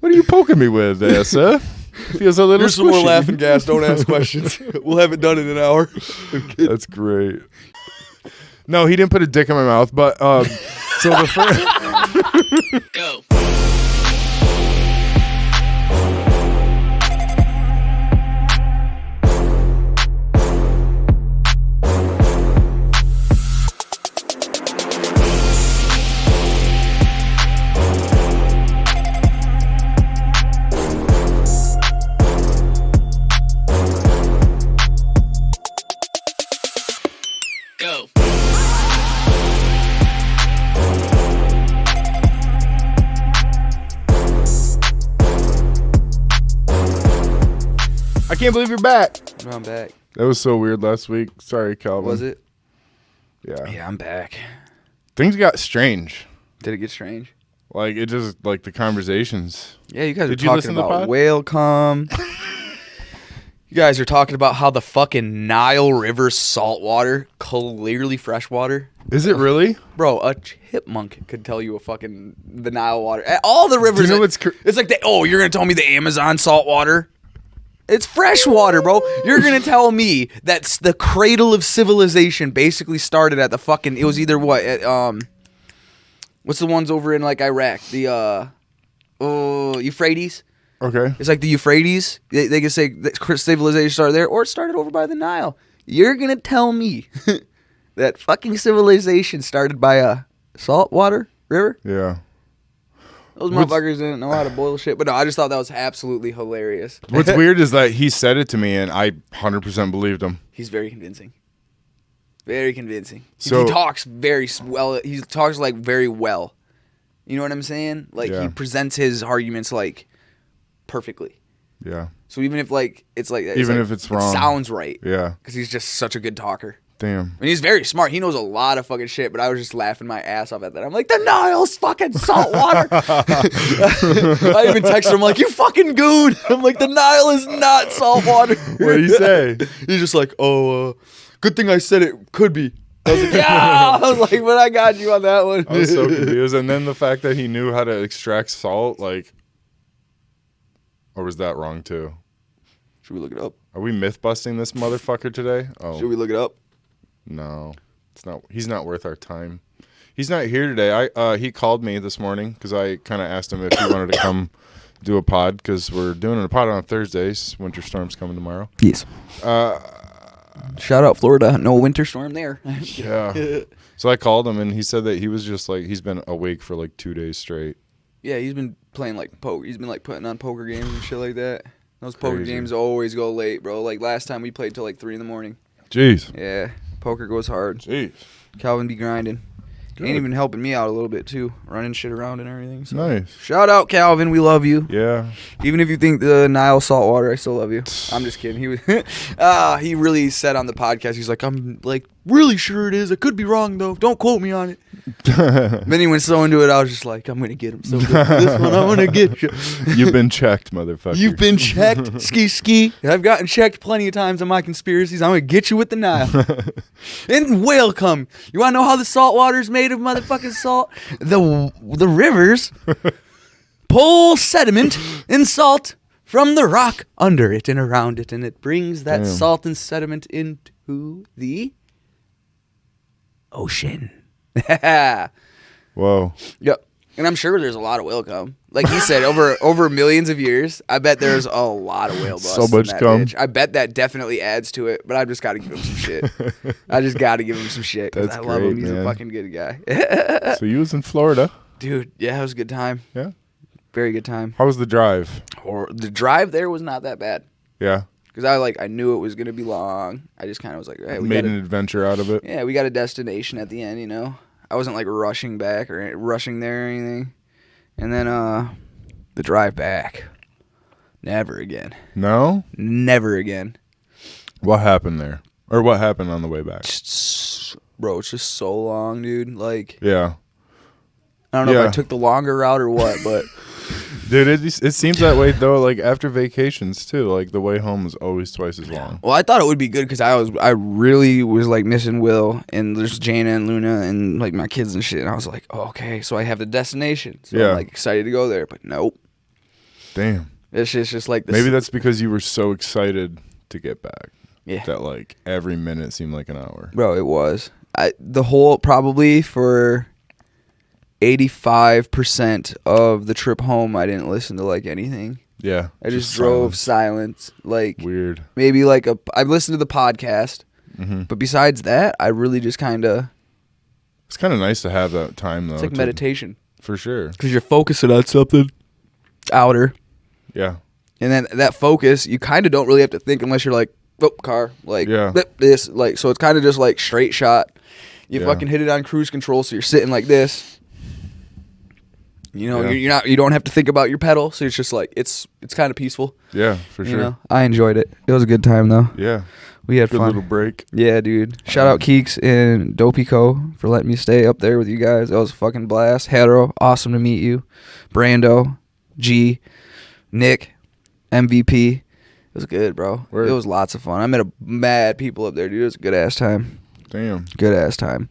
What are you poking me with there, sir? Feels a little Here's some more squishy. laughing gas. Don't ask questions. We'll have it done in an hour. That's great. No, he didn't put a dick in my mouth, but so the first Go. Go. I can't believe you're back. I'm back. That was so weird last week. Sorry, Calvin. Was it? Yeah. Yeah, I'm back. Things got strange. Did it get strange? Like it just like the conversations. Yeah, you guys are Did you talking listen to the about pod? whale cum. You guys are talking about how the fucking Nile River salt water, clearly fresh water. Is it really? Bro, a chipmunk could tell you the Nile water. All the rivers. Do you know what's it's like, you're going to tell me the Amazon salt water? It's fresh water, bro. You're going to tell me that's the cradle of civilization basically started at the fucking, it was either what, what's the ones over in like Iraq? The, Euphrates? Okay. It's like the Euphrates. They can say that civilization started there, or it started over by the Nile. You're going to tell me that fucking civilization started by a saltwater river? Yeah. Those motherfuckers didn't know how to boil shit. But no, I just thought that was absolutely hilarious. What's weird is that he said it to me and I 100% believed him. He's very convincing. Very convincing. So- he talks very well. He talks like very well. You know what I'm saying? Like Yeah. he presents his arguments like perfectly. Yeah. So even if like it's like Even like, if it's wrong. it sounds right. Yeah. Because he's just such a good talker. Damn. I mean, he's very smart. He knows a lot of fucking shit, but I was just laughing my ass off at that. I'm like, the Nile's fucking salt water. I even texted him like, you fucking goon. I'm like, the Nile is not salt water. What did he say? He's just like, good thing I said it could be. I was like, yeah. I was like, but I got you on that one. I was so confused. And then the fact that he knew how to extract salt, like, or was that wrong too? Should we look it up? Are we myth busting this motherfucker today? Oh. Should we look it up? No, it's not. He's not worth our time. He's not here today. He called me this morning because I kind of asked him if he wanted to come do a pod because we're doing a pod on Thursdays. Winter storm's coming tomorrow. Yes. Shout out Florida. No winter storm there. Yeah. So I called him and he said that he was just like he's been awake for like 2 days straight. Yeah, he's been playing like poker. He's been like putting on poker games and shit like that. Those poker Crazy. games always go late, bro. Like last time we played till like 3 a.m. Jeez. Yeah, poker goes hard. Jeez. Calvin be grinding. Good. And even helping me out a little bit too, running shit around and everything. So. Nice. Shout out Calvin, we love you. Yeah. Even if you think the Nile salt water, I still love you. I'm just kidding. He was, he really said on the podcast, he's like, I'm like really sure it is. I could be wrong though. Don't quote me on it. Then he went so into it, I was just like, I'm gonna get him so good for this one. I'm gonna get you. You've been checked, motherfucker. You've been checked, ski. I've gotten checked plenty of times on my conspiracies. I'm gonna get you with the Nile. And whale cum. You wanna know how the salt water is made of motherfucking salt? The rivers pull sediment and salt from the rock under it and around it, and it brings that Damn. salt and sediment into the ocean. Whoa. Yep. And I'm sure there's a lot of whale cum. Like he said, over millions of years, I bet there's a lot of whale busts. So much in that cum. bitch. I bet that definitely adds to it, but I've just got to give him some shit. I just got to give him some shit because That's I love him. great, He's man. a fucking good guy. So you was in Florida. Dude, yeah, it was a good time. Yeah. Very good time. How was the drive? Or the drive there was not that bad Yeah. because I knew it was gonna be long. I just kind of was like, hey, Made an adventure out of it. yeah, we got a destination at the end. You know, I wasn't like rushing back or rushing there or anything. And then the drive back, never again. No? Never again. What happened there? Or what happened on the way back? Bro, it's just so long, dude. Like, Yeah. I don't know if Yeah. I took the longer route or what, but Dude, it seems that way though. Like after vacations too, like the way home is always twice as long. well, I thought it would be good because I really was like missing Will and there's Jana and Luna and like my kids and shit. And I was like, oh, okay, so I have the destination. So Yeah. I'm like excited to go there, but nope. Damn. It's just like this. Maybe that's because you were so excited to get back. Yeah. That like every minute seemed like an hour. Bro, it was. The whole, probably for 85% of the trip home, I didn't listen to like anything. Yeah. I just drove silent. Like weird. Maybe like I listened to the podcast, Mm-hmm. but besides that, I really just kind of. It's kind of nice to have that time though. It's like meditation. For sure. Because you're focusing on something outer. Yeah. And then that focus, you kind of don't really have to think unless you're like, oh, car, like, this, like, so it's kind of just like straight shot. You fucking hit it on cruise control, so you're sitting like this. You know, you don't have to think about your pedal, so it's just like it's kind of peaceful. Yeah, for sure. You know? I enjoyed it. It was a good time though. Yeah. We had Good fun. little break. Yeah, dude. Shout out Keeks and Dopey Co. for letting me stay up there with you guys. That was a fucking blast. Hetero, awesome to meet you. Brando, G, Nick, MVP. It was good, bro. Word. It was lots of fun. I met mad people up there, dude. It was a good ass time. Damn. Good ass time.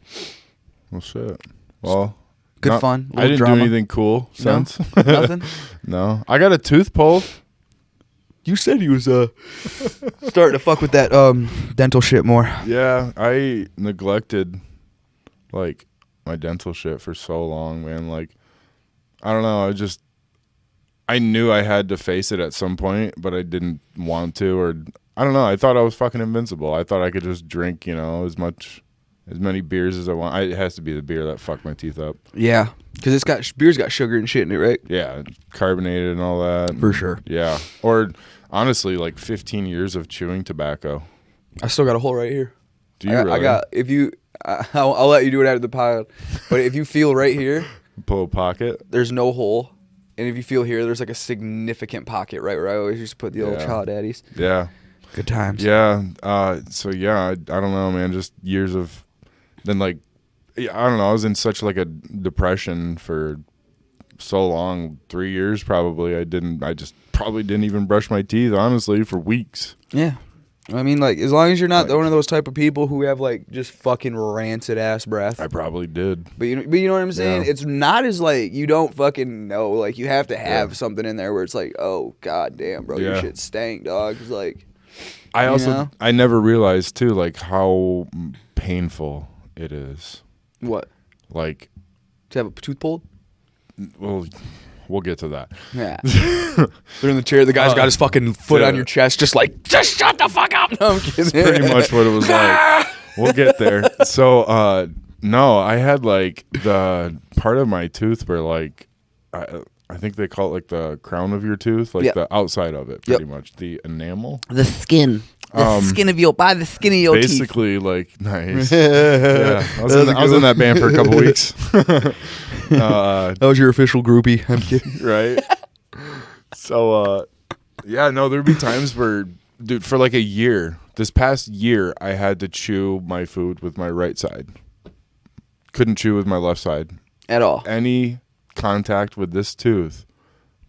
Well, shit. Well, good fun. I didn't drama. do anything cool since. No? Nothing? No. I got a tooth pulled. You said he was starting to fuck with that dental shit more. Yeah, I neglected like my dental shit for so long, man. Like, I don't know. I knew I had to face it at some point, but I didn't want to, or I don't know. I thought I was fucking invincible. I thought I could just drink, as many beers as I want. It has to be the beer that fucked my teeth up. Yeah, because beer's got sugar and shit in it, right? Yeah, carbonated and all that. For sure. Yeah, or honestly, like 15 years of chewing tobacco. I still got a hole right here. Do you really? I got, if you, I'll let you do it after the pod, but if you feel right here, Pull a pocket. there's no hole. And if you feel here, there's like a significant pocket right where I always used to put the old child daddies. Yeah. Good times. Yeah. So yeah, I don't know, man. Just years of, then like, I don't know. I was in such like a depression for so long, 3 years probably. I just probably didn't even brush my teeth, honestly, for weeks. Yeah. I mean, like, as long as you're not one of those type of people who have like just fucking rancid ass breath. I probably did. But you know what I'm saying? Yeah. It's not as like you don't fucking know. Like you have to have something in there where it's like, oh god damn, bro, your shit stank, dog. It's like, I never realized too, like how painful it is. What? Like, To have a tooth pulled? well, we'll get to that. Yeah. They're in the chair. The guy's got his fucking foot on your chest, just like, just shut the fuck up. No, I'm kidding. That's pretty much what it was like. We'll get there. So, no, I had like the part of my tooth where like, I think they call it like the crown of your tooth, like the outside of it, pretty much. The enamel. The skin. The skin of your teeth. Basically, like, nice. Yeah. I was in that band for a couple weeks. That was your official groupie. I'm kidding. Right? So, yeah, no, there'd be times where, dude, for like a year, this past year, I had to chew my food with my right side. Couldn't chew with my left side. At all. Any contact with this tooth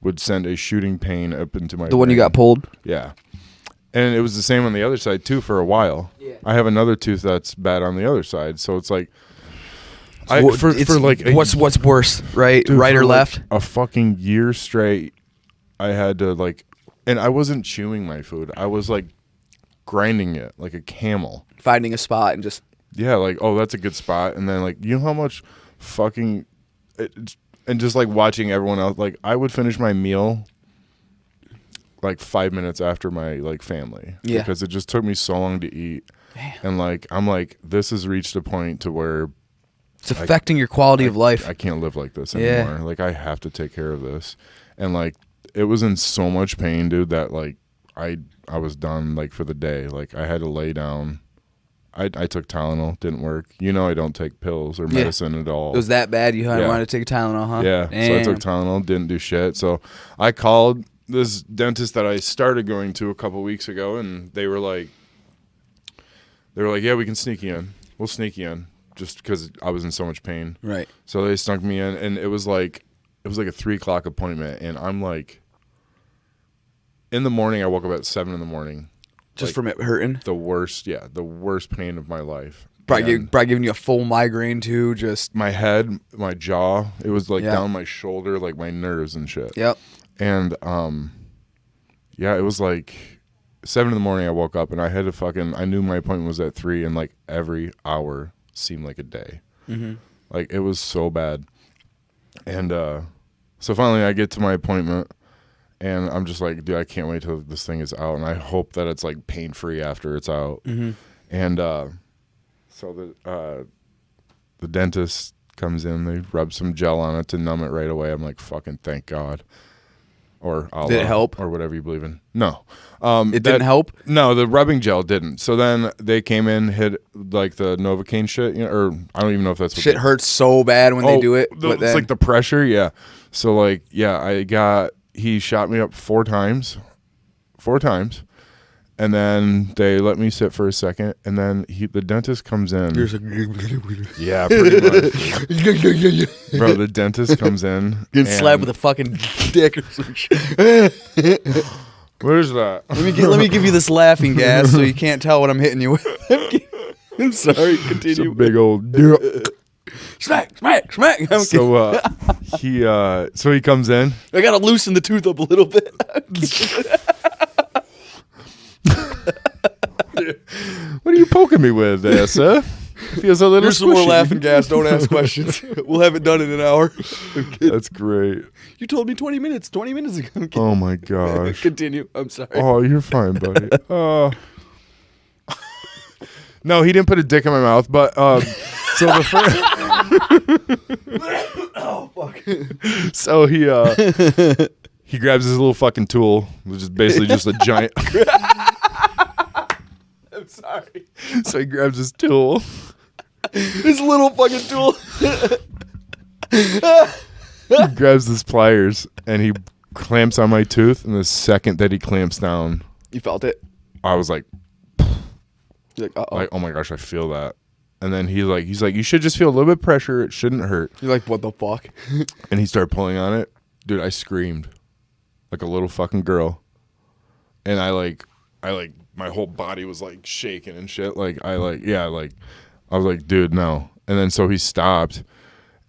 would send a shooting pain up into my The one you got pulled? Yeah. And it was the same on the other side, too, for a while. Yeah. I have another tooth that's bad on the other side. So it's like... what's worse, right? Dude, right or left? A fucking year straight, I had to like... And I wasn't chewing my food. I was like grinding it like a camel. Finding a spot and just... Yeah, like, oh, that's a good spot. And then like, you know how much fucking... And just like watching everyone else... Like, I would finish my meal... like 5 minutes after my like family, because it just took me so long to eat. Damn. And like I'm like, this has reached a point to where it's affecting your quality of life. I can't live like this anymore. Like I have to take care of this. And like it was in so much pain, dude, that like I was done like for the day. Like I had to lay down. I took Tylenol, didn't work. I don't take pills or medicine at all. It was that bad you wanted to take Tylenol, huh? Yeah. Damn. So I took Tylenol, didn't do shit. So I called this dentist that I started going to a couple weeks ago, and they were like, yeah, we can sneak you in. We'll sneak you in, just because I was in so much pain. Right. So they snuck me in, and it was like a 3:00 appointment, and I'm like, in the morning, I woke up at 7 a.m. Just from it hurting? The worst pain of my life. Probably giving you a full migraine too, just... My head, my jaw, it was like down my shoulder, like my nerves and shit. Yep. And yeah, it was like 7 a.m. I woke up and I had to I knew my appointment was at 3, and like every hour seemed like a day. Mm-hmm. Like it was so bad. And so finally I get to my appointment and I'm just like, dude, I can't wait till this thing is out, and I hope that it's like pain free after it's out. Mm-hmm. And so the dentist comes in, they rub some gel on it to numb it right away. I'm like, fucking thank God. Or Allah, did it help? or whatever you believe in. No. It didn't help? No, the rubbing gel didn't. So then they came in, hit like the Novocaine shit, or I don't even know if that's what Shit hurts so bad when they do it. It's like the pressure, yeah. So like, yeah, he shot me up 4 times. 4 times. And then they let me sit for a second, and then the dentist comes in. Yeah, pretty much. Bro, the dentist comes in. Getting slapped with a fucking dick or some shit. What is that? Let me give you this laughing gas so you can't tell what I'm hitting you with. I'm sorry, continue. It's a big old smack. So so he comes in. I gotta loosen the tooth up a little bit. What are you poking me with there, sir? Feels a little Here's some more squishy. laughing gas. Don't ask questions. We'll have it done in an hour. That's great. You told me 20 minutes. 20 minutes ago. Oh my gosh. Continue. I'm sorry. Oh, you're fine, buddy. No, he didn't put a dick in my mouth, but so the first. Oh fuck. So he grabs his little fucking tool, which is basically just a giant. I'm sorry. So he grabs his tool. His little fucking tool. He grabs his pliers and he clamps on my tooth. And the second that he clamps down, You felt it? I was like, You're like, uh-oh. oh my gosh, I feel that. And then he's like, you should just feel a little bit of pressure. It shouldn't hurt. You're like, what the fuck? And he started pulling on it. Dude, I screamed like a little fucking girl. And I my whole body was like shaking and shit. I was like, dude, no. And then so he stopped,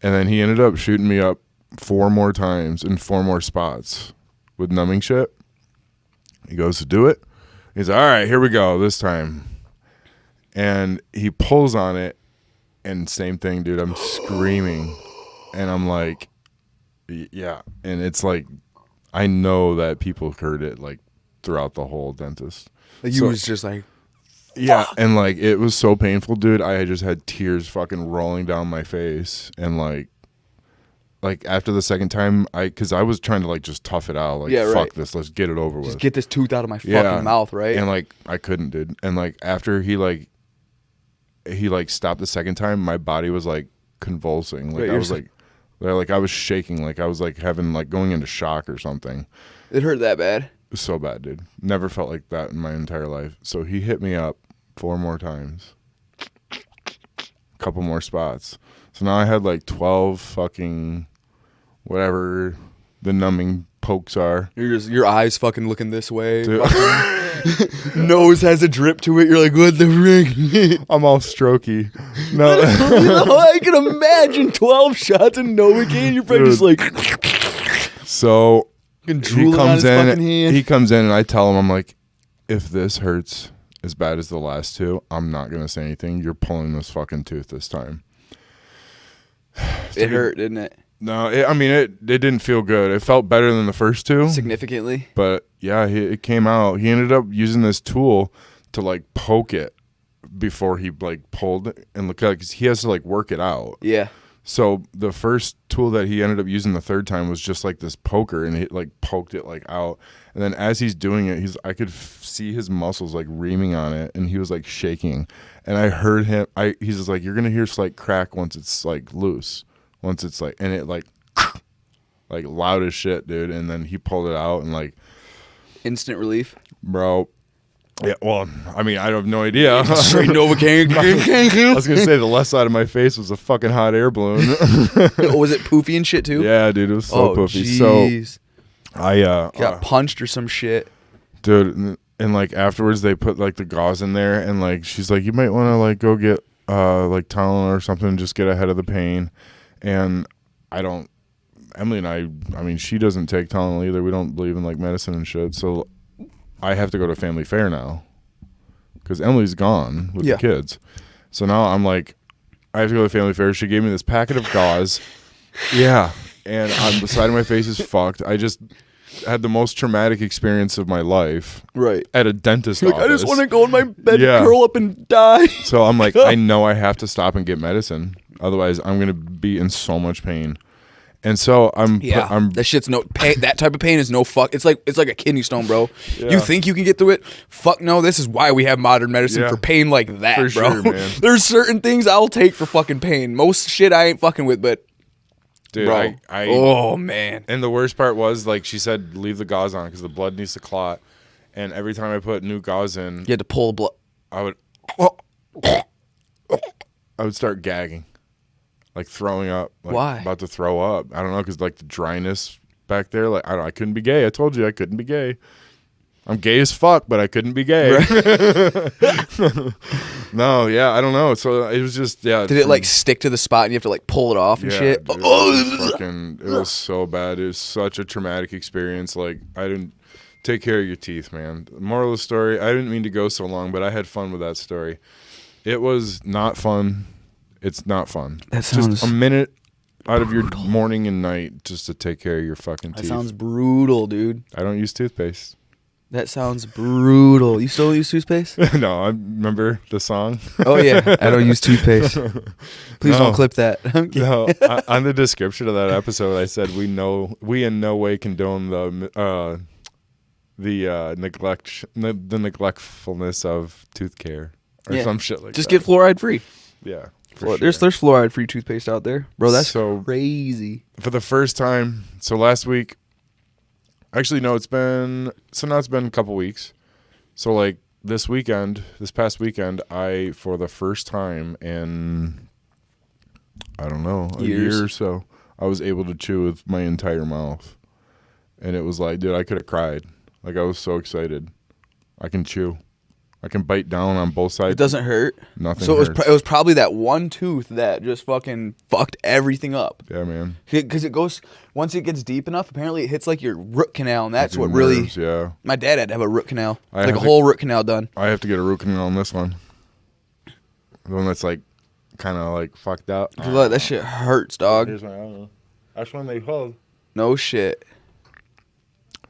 and then he ended up shooting me up 4 more times in 4 more spots with numbing shit. He goes to do it. He's like, all right, here we go this time. And he pulls on it, and same thing, dude. I'm screaming, and I'm like, yeah. And it's like, I know that people heard it like throughout the whole dentist. Like you was just like, yeah, and like it was so painful, dude. I just had tears fucking rolling down my face, and like after the second time, because I was trying to like just tough it out, like fuck this, let's get it over with. just get this tooth out of my fucking mouth, right? And like I couldn't, dude. And like after he stopped the second time, my body was like convulsing, like I was like I was shaking, like I was like having like going into shock or something. It hurt that bad? It was so bad, dude. Never felt like that in my entire life. So he hit me up 4 more times. A couple more spots. So now I had like 12 fucking whatever the numbing pokes are. Your eyes fucking looking this way. Nose has a drip to it. You're like, what the frig? I'm all strokey. No. I can imagine 12 shots of Novocaine. You're probably just like. So He comes in and I tell him, I'm like, if this hurts as bad as the last 2, I'm not going to say anything. You're pulling this fucking tooth this time. It hurt, didn't it? No, it didn't feel good. It felt better than the first 2. Significantly? But yeah, it came out. He ended up using this tool to like poke it before he like pulled it, and look, like he has to like work it out. Yeah. So the first tool that he ended up using the third time was just like this poker, and he like poked it like out. And then as he's doing it, I could see his muscles like reaming on it, and he was like shaking. And I heard him. He's just like, you're gonna hear a slight crack once it's like loose, once it's like, and it like loud as shit, dude. And then he pulled it out, and like instant relief, bro. Yeah, well, I mean, I have no idea. Straight Novocaine. I was gonna say the left side of my face was a fucking hot air balloon. Was it poofy and shit too? Yeah, dude, it was so poofy. Geez. So I got punched or some shit, dude. And like afterwards, they put like the gauze in there, and like she's like, you might want to like go get like Tylenol or something, just get ahead of the pain. And Emily and I mean, she doesn't take Tylenol either. We don't believe in like medicine and shit. So I have to go to family fair now because Emily's gone with the kids. So now I'm like, I have to go to family fair. She gave me this packet of gauze. Yeah. And the side of my face is fucked. I just had the most traumatic experience of my life. Right. At a dentist office. I just want to go in my bed and curl up and die. So I'm like, I know I have to stop and get medicine. Otherwise, I'm going to be in so much pain. And so I'm that shit's no pain. That type of pain is no fuck. It's like a kidney stone, bro. Yeah. You think you can get through it? Fuck no. This is why we have modern medicine for pain like that, for bro. Sure, man. There's certain things I'll take for fucking pain. Most shit I ain't fucking with, but dude, bro, oh man. And the worst part was, like, she said, leave the gauze on because the blood needs to clot. And every time I put new gauze in, you had to pull blood. I would start gagging. Like throwing up. Like why? About to throw up. I don't know, because like the dryness back there. Like I couldn't be gay. I told you I couldn't be gay. I'm gay as fuck, but I couldn't be gay. Right. No, yeah, I don't know. So it was just, yeah. Did it like stick to the spot and you have to like pull it off and shit? Dude, it was so bad. It was such a traumatic experience. Like, I didn't take care of your teeth, man. Moral of the story, I didn't mean to go so long, but I had fun with that story. It was not fun. It's not fun. That sounds just a minute out of your morning and night just to take care of your fucking teeth. That sounds brutal, dude. I don't use toothpaste. That sounds brutal. You still use toothpaste? No, I remember the song. Oh yeah, I don't use toothpaste. Please don't clip that. No, on the description of that episode, I said we in no way condone the neglectfulness of tooth care or some shit like that. Just get fluoride free. Yeah. Sure. There's fluoride free toothpaste out there, bro. That's so crazy. For the first time, so last week, actually no, it's been a couple weeks. So like this past weekend, I for the first time in I don't know a year or so, I was able to chew with my entire mouth, and it was like, dude, I could have cried. Like I was so excited. I can chew. I can bite down on both sides. It doesn't hurt. Nothing. So it was probably that one tooth that just fucking fucked everything up. Yeah, man. Because it goes, once it gets deep enough, apparently it hits like your root canal, and that's what nerves, really. Yeah. My dad had to have a root canal, like a whole root canal done. I have to get a root canal on this one. The one that's like, kind of like fucked up. Look, that shit hurts, dog. That's when they hold. No shit.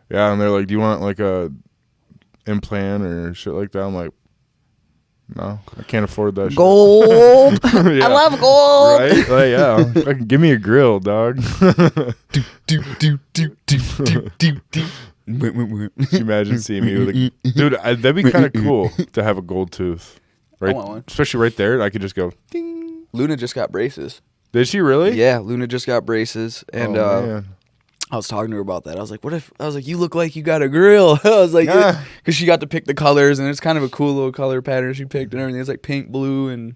Yeah, and they're like, "Do you want like a implant or shit like that?" I'm like, no, I can't afford that gold. Shit. Yeah. I love gold. Right? Like, yeah. Give me a grill, dog. Just imagine seeing me with a... Dude, that'd be kind of cool to have a gold tooth. Right? I want one. Especially right there. I could just go, ding. Luna just got braces. Did she really? Yeah, Luna just got braces. And man. I was talking to her about that. I was like, you look like you got a grill. I was like, because she got to pick the colors, and it's kind of a cool little color pattern she picked and everything. It's like pink, blue, and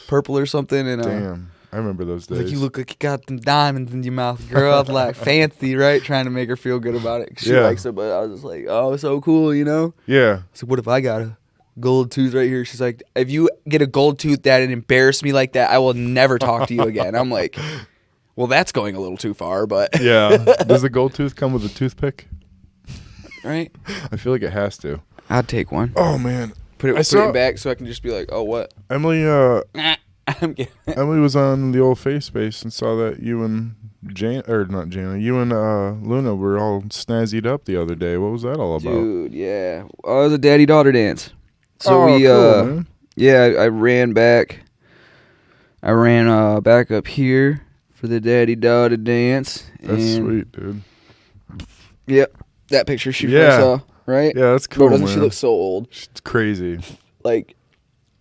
purple or something. And damn, I remember those days. Like, you look like you got them diamonds in your mouth, girl. I was like, fancy, right? Trying to make her feel good about it. She likes it, but I was just like, oh, so cool, you know? Yeah. So what if I got a gold tooth right here? She's like, if you get a gold tooth that and embarrass me like that, I will never talk to you again. I'm like... Well, that's going a little too far, but... Yeah. Does the gold tooth come with a toothpick? Right? I feel like it has to. I'd take one. Oh, man. Put it back so I can just be like, oh, what? Emily Emily was on the old face space and saw that you and you and Luna were all snazzied up the other day. What was that all about? Dude, yeah. It was a daddy-daughter dance. So cool, man. Yeah, I ran back. I ran back up here for the daddy-daughter dance. That's sweet, dude. Yep. That picture she saw, right? Yeah, that's cool, Bro, doesn't man. she look so old? It's crazy. Like...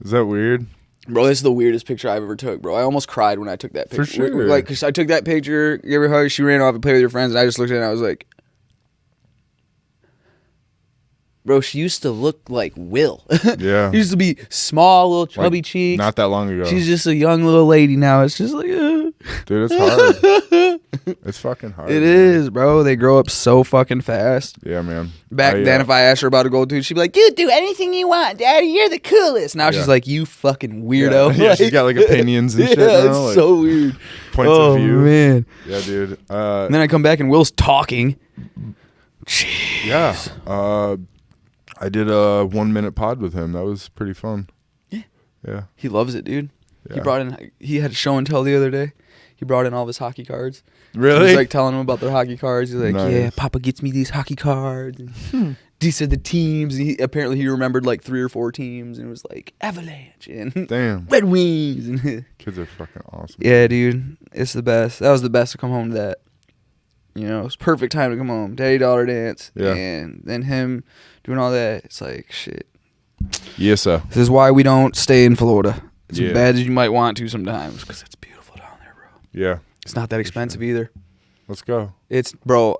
Is that weird? Bro, this is the weirdest picture I've ever took, bro. I almost cried when I took that picture. For sure. Like, 'cause I took that picture, gave her a hug, she ran off and played with her friends, and I just looked at it and I was like... Bro, she used to look like Will. Yeah. She used to be small, little chubby cheeks. Not that long ago. She's just a young little lady now. It's just like... Dude, it's hard. It's fucking hard. It is, bro. They grow up so fucking fast. Yeah, man. Back then, if I asked her about a gold tooth, she'd be like, "Dude, do anything you want, Daddy. You're the coolest." Now she's like, "You fucking weirdo." Yeah, she's got like opinions and shit now. It's like, so weird. Points of view. Oh, man. Yeah, dude. And then I come back and Will's talking. Jeez. Yeah. I did a 1 minute pod with him. That was pretty fun. Yeah. He loves it, dude. Yeah. He had a show and tell the other day. He brought in all of his hockey cards. Really? He was like telling him about their hockey cards. He's like, Nice. yeah, Papa gets me these hockey cards. And these are the teams. And apparently he remembered like 3 or 4 teams, and it was like Avalanche and Damn. Red Wings. And Kids are fucking awesome. yeah, dude, it's the best. That was the best to come home to that. You know, it's perfect time to come home. Daddy daughter dance, Yeah. and then him doing all that. It's like shit. Yes, sir. This is why we don't stay in Florida as Yeah. bad as you might want to sometimes, because it's beautiful down there, bro. Yeah. It's not that expensive either. Let's go. It's, bro,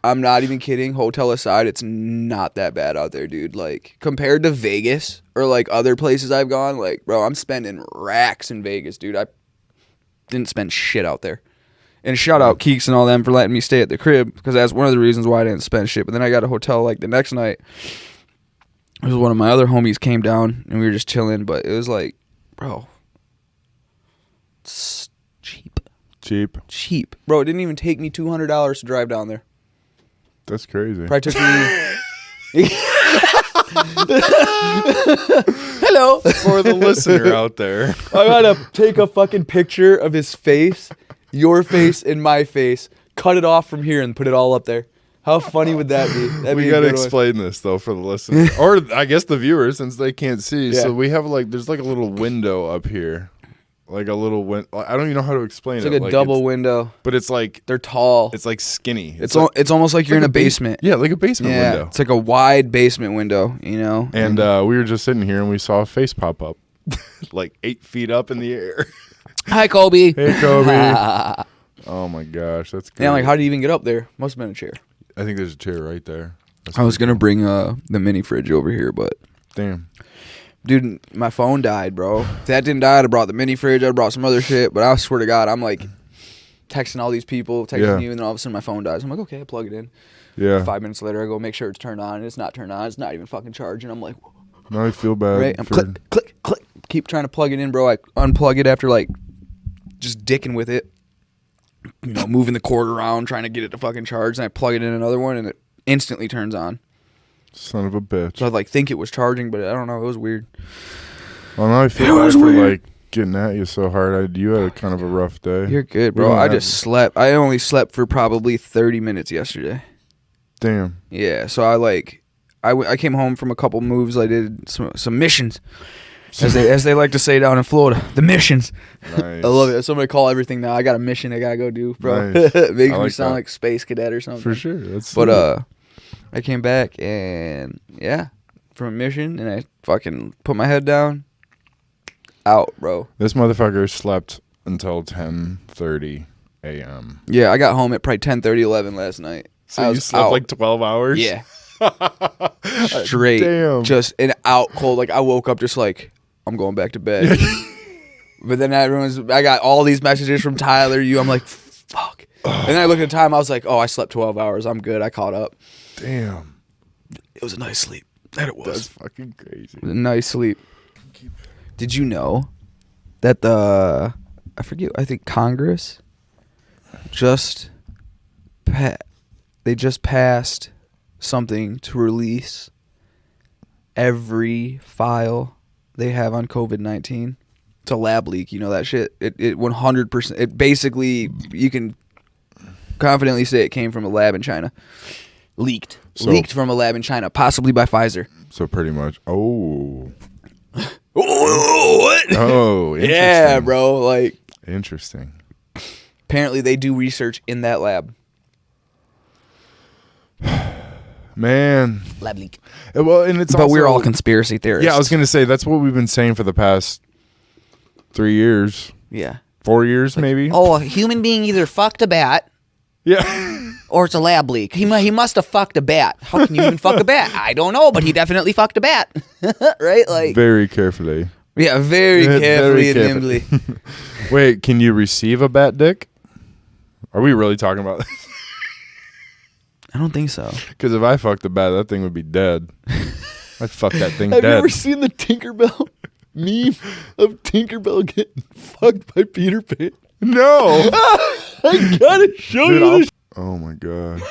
I'm not even kidding. Hotel aside, it's not that bad out there, dude. Like, compared to Vegas or, like, other places I've gone, like, bro, I'm spending racks in Vegas, dude. I didn't spend shit out there. And shout out Keeks and all them for letting me stay at the crib, because that's one of the reasons why I didn't spend shit. But then I got a hotel, like, the next night. It was one of my other homies came down, and we were just chilling. But it was like, bro, it's cheap. Cheap. Bro, it didn't even take me $200 to drive down there. That's crazy. Probably took me... Hello. For the listener out there. I gotta take a fucking picture of his face, your face, and my face, cut it off from here, and put it all up there. How funny would that be? That'd We be a gotta good one. explain this though for the listener, or I guess the viewers, since they can't see. Yeah. So we have there's like a little window up here, like a little I don't even know how to explain It's it. like a double window. but it's like They're tall. it's like skinny. It's almost like you're in a basement. Yeah, like a basement Yeah, window. it's like a wide basement window, you know. And we were just sitting here and we saw a face pop up, like 8 feet up in the air. Hi, Kobe. Hey, Kobe. Oh my gosh, that's great. Yeah, I'm like, how do you even get up there? Must have been a chair. I think there's a chair right there. That's I was pretty gonna bring the mini fridge over here, but cool. Damn. dude, my phone died, bro. If that didn't die, I'd have brought the mini fridge. I'd have brought some other shit. But I swear to God, I'm like texting all these people, texting you, and then all of a sudden my phone dies. I'm like, okay, I plug it in. Yeah. 5 minutes later, I go make sure it's turned on, and it's not turned on. It's not even fucking charging. I'm like, Now I feel bad. right? I'm click. Keep trying to plug it in, bro. I unplug it after like just dicking with it. You know, moving the cord around, trying to get it to fucking charge, and I plug it in another one, and it instantly turns on. Son of a bitch. So I'd like think it was charging, but I don't know. It was weird. Well, now I feel bad for like getting at you so hard. You had kind of a rough day. You're good, We bro. don't I have- just slept. I only slept for probably 30 minutes yesterday. Damn. Yeah, so I came home from a couple moves. I did some missions, as they like to say down in Florida. The missions. Nice. I love it. Somebody call everything now. I got a mission I gotta go do, bro. Nice. It makes I me like sound that. like space cadet or something. For sure. That's But I came back and from a mission, and I fucking put my head down. Out, bro. this motherfucker slept until 10:30 a.m. Yeah, I got home at probably 10:30, 11 last night. So I you was slept out. like 12 hours? Yeah. Straight. Damn. Just and out cold. Like I woke up just like, I'm going back to bed. But then I got all these messages from Tyler, I'm like, fuck. And then I looked at the time, I was like, oh, I slept 12 hours. I'm good. I caught up. Damn. It was a nice sleep. That it was. That's fucking crazy. It was a nice sleep. Did you know that I think Congress they just passed something to release every file they have on COVID-19. It's a lab leak, you know that shit. It 100%. It basically, you can confidently say it came from a lab in China. Leaked from a lab in China, possibly by Pfizer. So pretty much. Oh. What? Oh, interesting. Yeah, bro. Like, Interesting. apparently they do research in that lab. Man. Lab leak. Well, and it's But also, we're all conspiracy theorists. Yeah, I was going to say, that's what we've been saying for the past 3 years. Yeah. 4 years, maybe? Oh, a human being either fucked a bat Yeah. or it's a lab leak. He must have fucked a bat. How can you even fuck a bat? I don't know, but he definitely fucked a bat. Right? Like, Very carefully. Yeah, very Very carefully and carefully. nimbly. Wait, can you receive a bat dick? Are we really talking about this? I don't think so. Because if I fucked a bat, that thing would be dead. I'd fuck that thing Have dead. you ever seen the Tinkerbell meme of Tinkerbell getting fucked by Peter Pan? No. I gotta show Dude, you I'll- this. Oh my god.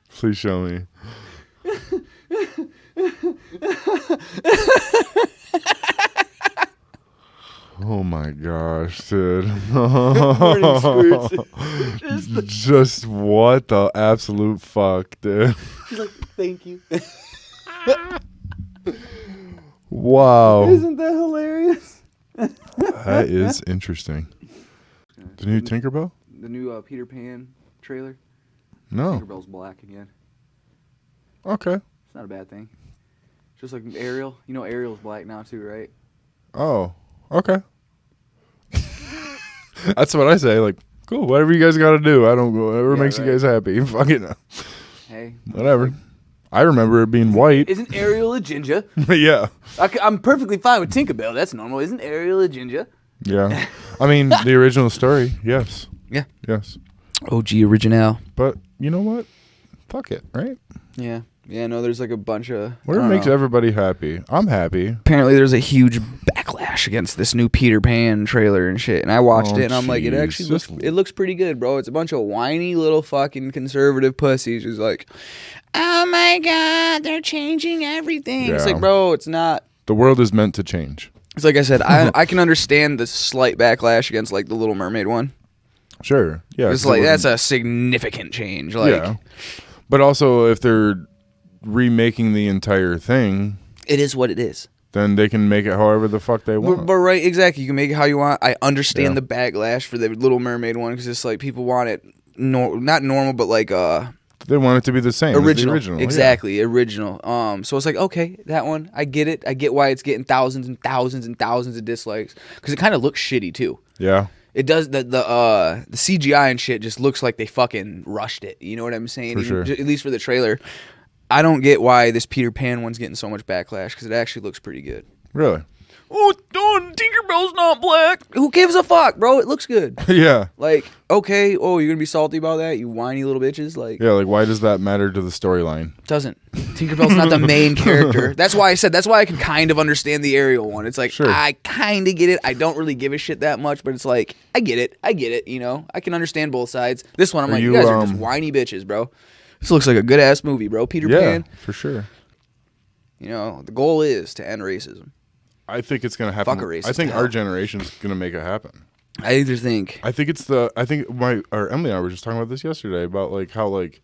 Please show me. Oh my gosh, dude. Morning squirts. Just what the absolute fuck, dude. She's like, thank you. Wow. Isn't that hilarious? That is interesting. The new Tinkerbell? The new Peter Pan trailer. No. Tinkerbell's black again. Okay. It's not a bad thing. Just like Ariel. You know Ariel's black now too, right? Oh, okay. That's what I say. Like, cool. Whatever you guys got to do. I don't go. Whatever makes you guys happy. Fuck it. Hey. Whatever. I remember it being white. Isn't Ariel a ginger? Yeah. I'm perfectly fine with Tinkerbell. That's normal. Isn't Ariel a ginger? Yeah. I mean, the original story. Yes. Yeah. Yes. OG original. But you know what? Fuck it. Right? Yeah. Yeah, no, there's like a bunch of... Whatever makes everybody happy. I'm happy. Apparently there's a huge backlash against this new Peter Pan trailer and shit. And I watched it and I'm like, it actually looks pretty good, bro. It's a bunch of whiny little fucking conservative pussies who's like, oh my God, they're changing everything. Yeah. It's like, bro, it's not. The world is meant to change. It's like I said, I can understand the slight backlash against like the Little Mermaid one. Sure. Yeah. It's like, that's a significant change. Like, yeah. But also if they're remaking the entire thing, it is what it is. Then they can make it however the fuck they want. But right, exactly. You can make it how you want. I understand the backlash for the Little Mermaid one because it's like people want it not normal, but like they want it to be the same. Original. As the original. Exactly, original. So it's like, okay, that one, I get it. I get why it's getting thousands and thousands and thousands of dislikes because it kind of looks shitty too. Yeah. It does. The CGI and shit just looks like they fucking rushed it. You know what I'm saying? For sure. At least for the trailer. I don't get why this Peter Pan one's getting so much backlash because it actually looks pretty good. Really? Oh, Tinkerbell's not black. Who gives a fuck, bro? It looks good. Yeah. Like, okay, oh, you're gonna be salty about that, you whiny little bitches? Like, yeah, like why does that matter to the storyline? Doesn't. Tinkerbell's not the main character. That's why I can kind of understand the Ariel one. It's like, sure. I kind of get it. I don't really give a shit that much, but it's like, I get it, you know? I can understand both sides. This one, I'm like, you guys are just whiny bitches, bro. This looks like a good-ass movie, bro. Peter Pan. Yeah, for sure. You know, the goal is to end racism. I think it's going to happen. I think our generation's going to make it happen. I either think. I think Emily and I were just talking about this yesterday about like how like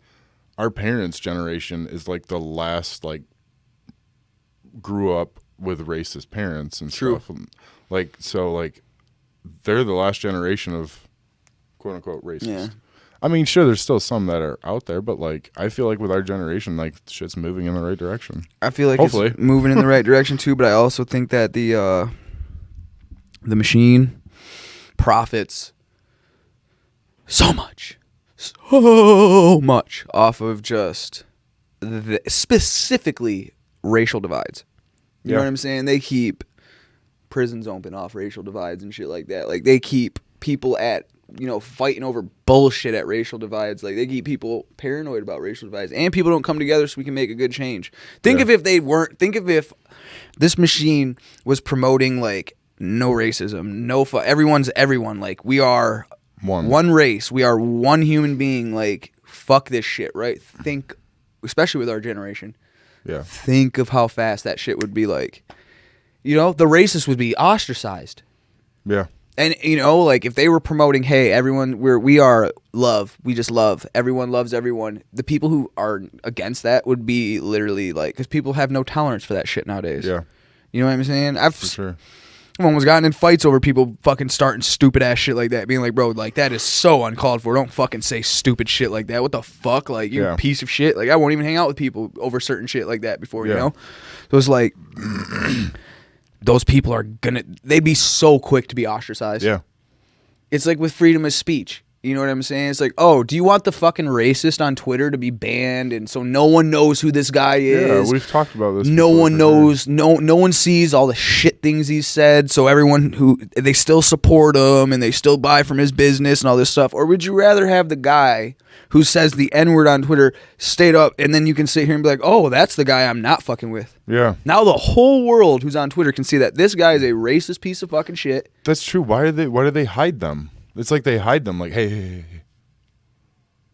our parents' generation is like the last like grew up with racist parents and stuff. Like so like they're the last generation of quote unquote racist. Yeah. I mean, sure, there's still some that are out there, but like I feel like with our generation, like shit's moving in the right direction. I feel like hopefully it's moving in the right direction too, but I also think that the machine profits so much off of just specifically racial divides. You know what I'm saying? They keep prisons open off racial divides and shit like that. Like they keep people at fighting over bullshit at racial divides. Like they keep people paranoid about racial divides, and people don't come together so we can make a good change. Think of if this machine was promoting like no racism, everyone's everyone. Like we are one race, we are one human being. Like fuck this shit, right? Think, especially with our generation. Yeah. Think of how fast that shit would be. Like, the racists would be ostracized. Yeah. And, like if they were promoting, hey, everyone, we are love. We just love. Everyone loves everyone. The people who are against that would be literally like, because people have no tolerance for that shit nowadays. Yeah. You know what I'm saying? For sure. I've almost gotten in fights over people fucking starting stupid ass shit like that. Being like, bro, like that is so uncalled for. Don't fucking say stupid shit like that. What the fuck? Like, you piece of shit. Like, I won't even hang out with people over certain shit like that before, you know? So it's like... Those people are they'd be so quick to be ostracized. Yeah. It's like with freedom of speech. You know what I'm saying? It's like, oh, do you want the fucking racist on Twitter to be banned and so no one knows who this guy is? Yeah, we've talked about this. No one knows, no one sees all the shit things he's said, so everyone they still support him and they still buy from his business and all this stuff. Or would you rather have the guy who says the N-word on Twitter stayed up and then you can sit here and be like, oh, that's the guy I'm not fucking with. Yeah. Now the whole world who's on Twitter can see that this guy is a racist piece of fucking shit. That's true. Why do they hide them? It's like they hide them like, hey.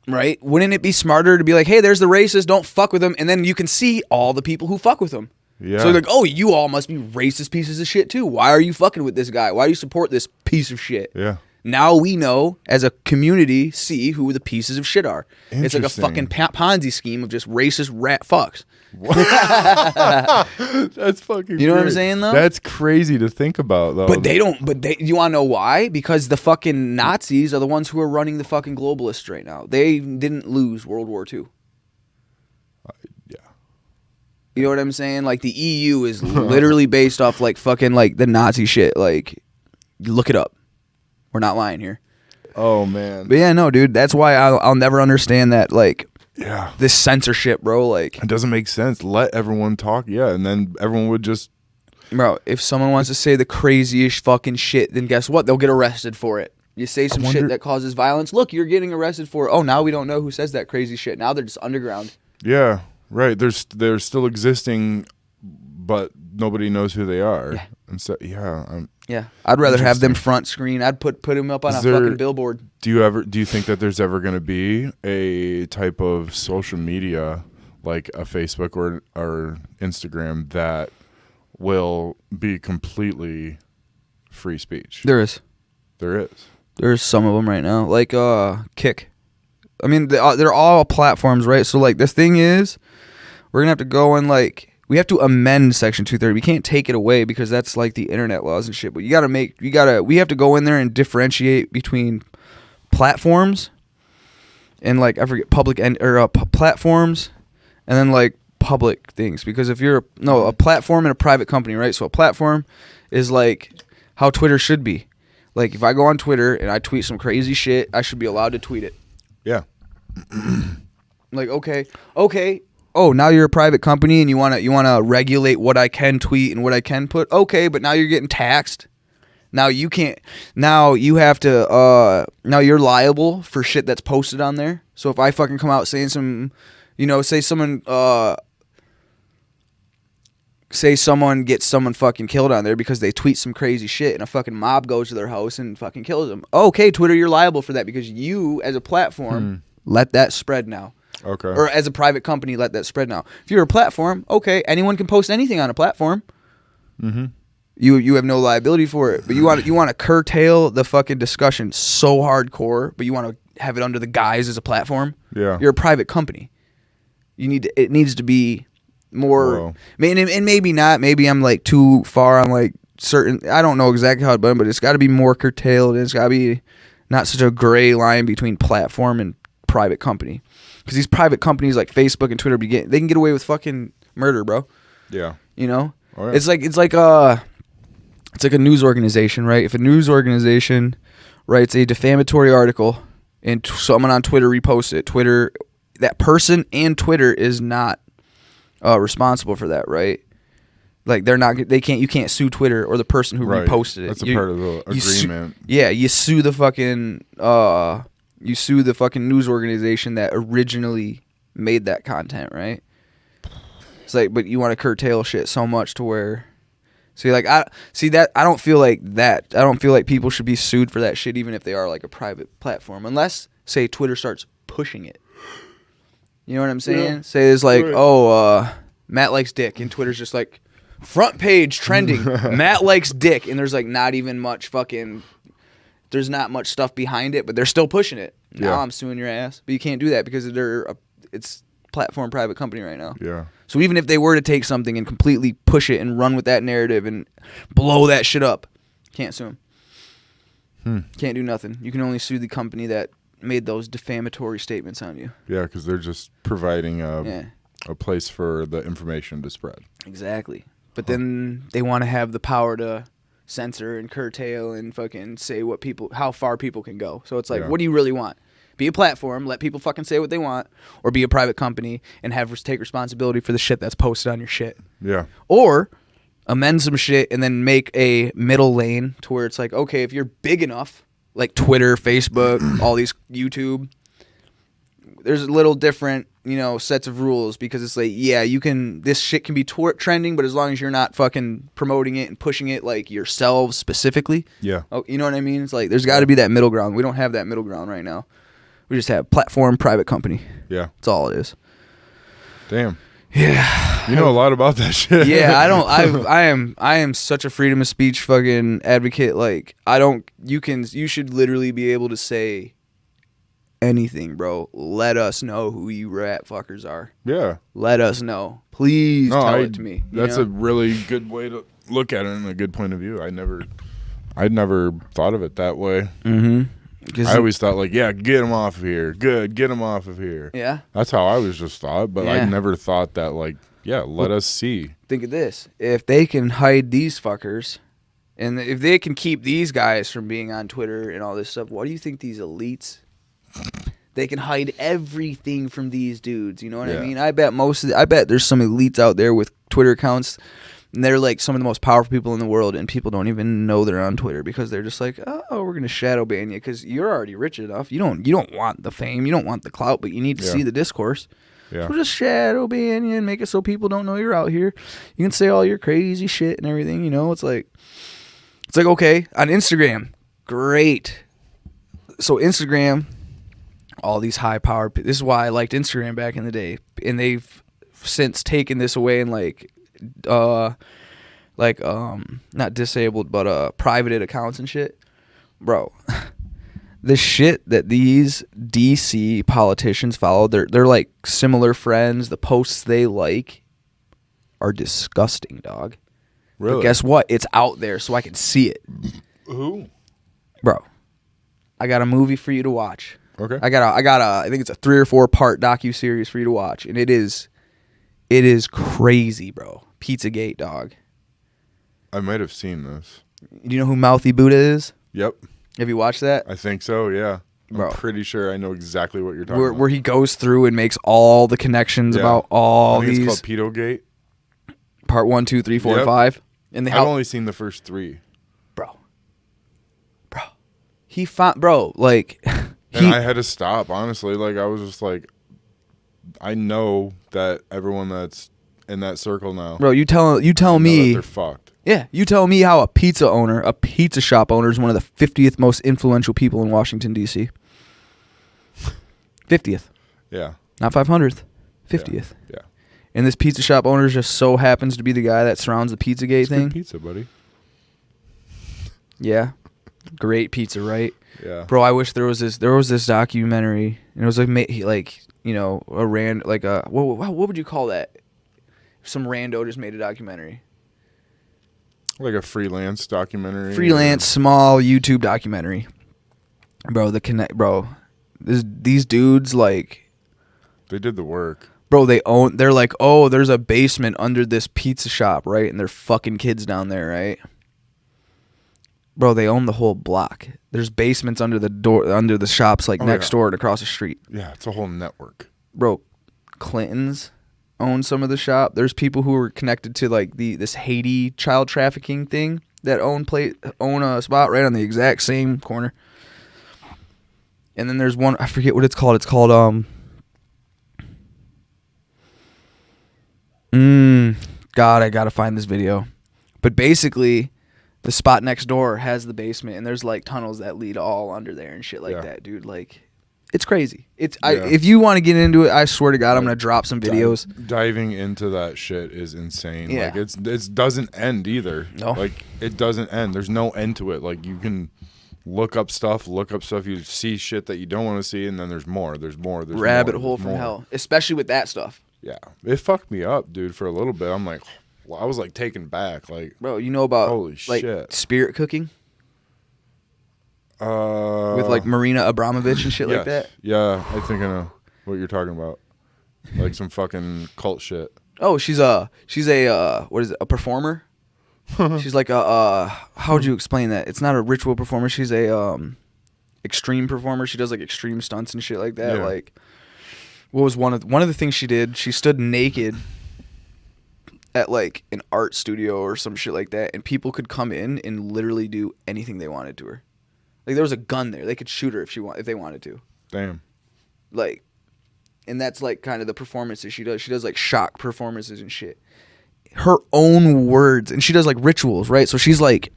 Right? Wouldn't it be smarter to be like, hey, there's the racist, don't fuck with him, and then you can see all the people who fuck with him. Yeah. So like, oh, you all must be racist pieces of shit too. Why are you fucking with this guy? Why do you support this piece of shit? Yeah. Now we know, as a community, see who the pieces of shit are. It's like a Interesting. fucking Ponzi scheme of just racist rat fucks. That's fucking. You know what I'm great. saying, though? That's crazy to think about, though. But they don't. You want to know why? Because the fucking Nazis are the ones who are running the fucking globalists right now. They didn't lose World War II. Yeah. You know what I'm saying? Like the EU is literally based off like fucking like the Nazi shit. Like, look it up. We're not lying here. Oh man. But yeah, no, dude. That's why I'll never understand that. Like, Yeah. this censorship, bro. Like, It doesn't make sense. Let everyone talk. Yeah, and then everyone would just. bro, if someone wants to say the craziest fucking shit, then guess what? They'll get arrested for it. You say some shit that causes violence. Look, you're getting arrested for it. Oh, now we don't know who says that crazy shit. Now they're just underground. Yeah. Right. They're still existing, but nobody knows who they are. Yeah. And so yeah. Yeah, I'd rather have them front screen. I'd put him up on a fucking billboard. Do you think that there's ever going to be a type of social media like a Facebook or Instagram that will be completely free speech? There is. There is. There's some of them right now, like Kick. I mean, they're all platforms, right? So like, the thing is, we're gonna have to go and like, we have to amend Section 230. We can't take it away because that's like the internet laws and shit. But we have to go in there and differentiate between platforms and like, I forget, platforms, and then like public things. Because if you're a platform and a private company, right? So a platform is like how Twitter should be. Like, if I go on Twitter and I tweet some crazy shit, I should be allowed to tweet it. Yeah. Like, okay. Oh, now you're a private company and you wanna regulate what I can tweet and what I can put. Okay, but now you're getting taxed. Now you can't. Now you have to. Now you're liable for shit that's posted on there. So if I fucking come out saying some, say someone gets someone fucking killed on there because they tweet some crazy shit and a fucking mob goes to their house and fucking kills them. Okay, Twitter, you're liable for that because you, as a platform, let that spread now. Okay. Or as a private company, let that spread now. If you're a platform, okay, anyone can post anything on a platform. Mm-hmm. You have no liability for it, but you want to curtail the fucking discussion so hardcore, but you want to have it under the guise as a platform. Yeah. You're a private company. It needs to be more. And maybe not. Maybe I'm like too far on like certain. I don't know exactly how it's done, but it's got to be more curtailed. And it's got to be not such a gray line between platform and private company. Because these private companies like Facebook and Twitter, they can get away with fucking murder, bro. Yeah. You know, Oh, yeah. it's like a news organization, right? If a news organization writes a defamatory article and someone on Twitter reposts it, that person and Twitter is not responsible for that, right? Like you can't sue Twitter or the person who reposted it. That's a part of the agreement. You sue the fucking news organization that originally made that content, right? It's like, but you want to curtail shit so much to where, I don't feel like people should be sued for that shit, even if they are like a private platform, unless say Twitter starts pushing it. You know what I'm saying? Yeah. Say it's like, Matt likes dick, and Twitter's just like, front page trending, Matt likes dick, and there's like not even much fucking. There's not much stuff behind it, but they're still pushing it. Now I'm suing your ass. But you can't do that because it's platform private company right now. Yeah. So even if they were to take something and completely push it and run with that narrative and blow that shit up, can't sue them. Can't do nothing. You can only sue the company that made those defamatory statements on you. Yeah, because they're just providing a place for the information to spread. Exactly. But then they want to have the power to censor and curtail and fucking say how far people can go. So it's like, what do you really want? Be a platform, let people fucking say what they want, or be a private company and take responsibility for the shit that's posted on your shit. Yeah. Or amend some shit and then make a middle lane to where it's like, okay, if you're big enough, like Twitter, Facebook, all these YouTube, there's a little different, sets of rules, because it's like, this shit can be trending, but as long as you're not fucking promoting it and pushing it like yourselves specifically. Yeah. Oh, you know what I mean? It's like, there's got to be that middle ground. We don't have that middle ground right now. We just have platform, private company. Yeah. That's all it is. Damn. Yeah. You know a lot about that shit. Yeah, I am such a freedom of speech fucking advocate. Like, you should literally be able to say anything, bro. Let us know who you rat fuckers are. Yeah. Let us know. Please tell it to me. That's a really good way to look at it and a good point of view. I'd never thought of it that way. Mm-hmm. I always thought like, yeah, get him off of here. Good, get him off of here. Yeah. That's how I was just thought, but I never thought that like, yeah, let us see. Think of this. If they can hide these fuckers, and if they can keep these guys from being on Twitter and all this stuff, what do you think these elites... They can hide everything from these dudes. You know what I mean? I bet there's some elites out there with Twitter accounts, and they're like some of the most powerful people in the world, and people don't even know they're on Twitter because they're just like, oh, we're gonna shadow ban you because you're already rich enough. You don't want the fame, you don't want the clout, but you need to see the discourse. Yeah. So just shadow ban you and make it so people don't know you're out here. You can say all your crazy shit and everything. You know, it's like okay, on Instagram, great. So Instagram. All these high-powered... This is why I liked Instagram back in the day. And they've since taken this away and, not disabled, but privated accounts and shit. Bro, the shit that these DC politicians follow, they're like similar friends. The posts they like are disgusting, dog. Really? But guess what? It's out there so I can see it. Who? Bro, I got a movie for you to watch. Okay. I think it's a 3 or 4 part docu-series for you to watch, and it is crazy, bro. Pizzagate, dog. I might have seen this. Do you know who Mouthy Buddha is? Yep. Have you watched that? I think so, yeah. Bro. I'm pretty sure I know exactly what you're talking about. Where he goes through and makes all the connections about all these. It's called Pedogate. Part 1, 2, 3, 4, and 5. And I've only seen the first 3. Bro. He found... Bro, like... And I had to stop, honestly. Like, I was just like, I know that everyone that's in that circle now. Bro, you tell me... they're fucked. Yeah, you tell me how a pizza shop owner is one of the 50th most influential people in Washington, D.C. 50th. Yeah. Not 500th. 50th. Yeah. And this pizza shop owner just so happens to be the guy that surrounds the Pizzagate thing. Good pizza, buddy. Yeah. Great pizza, right? Yeah. Bro, I wish there was this documentary, and it was like you know, what would you call that? Some rando just made a documentary. Like a freelance documentary. Small YouTube documentary. Bro, these dudes, like, they did the work. Bro, they're like, oh, there's a basement under this pizza shop, right? And they're fucking kids down there, right? Bro, they own the whole block. There's basements under the shops, like next door and across the street. Yeah, it's a whole network. Bro, Clintons own some of the shop. There's people who are connected to like this Haiti child trafficking thing that own a spot right on the exact same corner. And then there's one, I forget what it's called. It's called God, I gotta find this video. But basically, the spot next door has the basement, and there's like tunnels that lead all under there and shit like that, dude. Like, it's crazy. If you want to get into it, I swear to God, I'm gonna drop some videos. Diving into that shit is insane. Yeah. Like, it doesn't end either. No. Like, it doesn't end. There's no end to it. Like, you can look up stuff. You see shit that you don't want to see, and then there's more. There's rabbit hole from more. hell, especially with that stuff. Yeah, it fucked me up, dude, for a little bit. I'm like, I was like taken back. Like, bro, you know about holy like shit. spirit cooking? With like Marina Abramovich and shit like that? Yeah, I think I know what you're talking about. Like some fucking cult shit. Oh, she's a what is it? A performer? She's like how would you explain that? It's not a ritual performer. She's a extreme performer. She does like extreme stunts and shit like that. Yeah. Like, what was one of the things she did? She stood naked at like an art studio or some shit like that, and people could come in and literally do anything they wanted to her. Like, there was a gun there; they could shoot her if they wanted to. Damn. Like, and that's like kind of the performances she does. She does like shock performances and shit. Her own words, and she does like rituals, right? So she's like,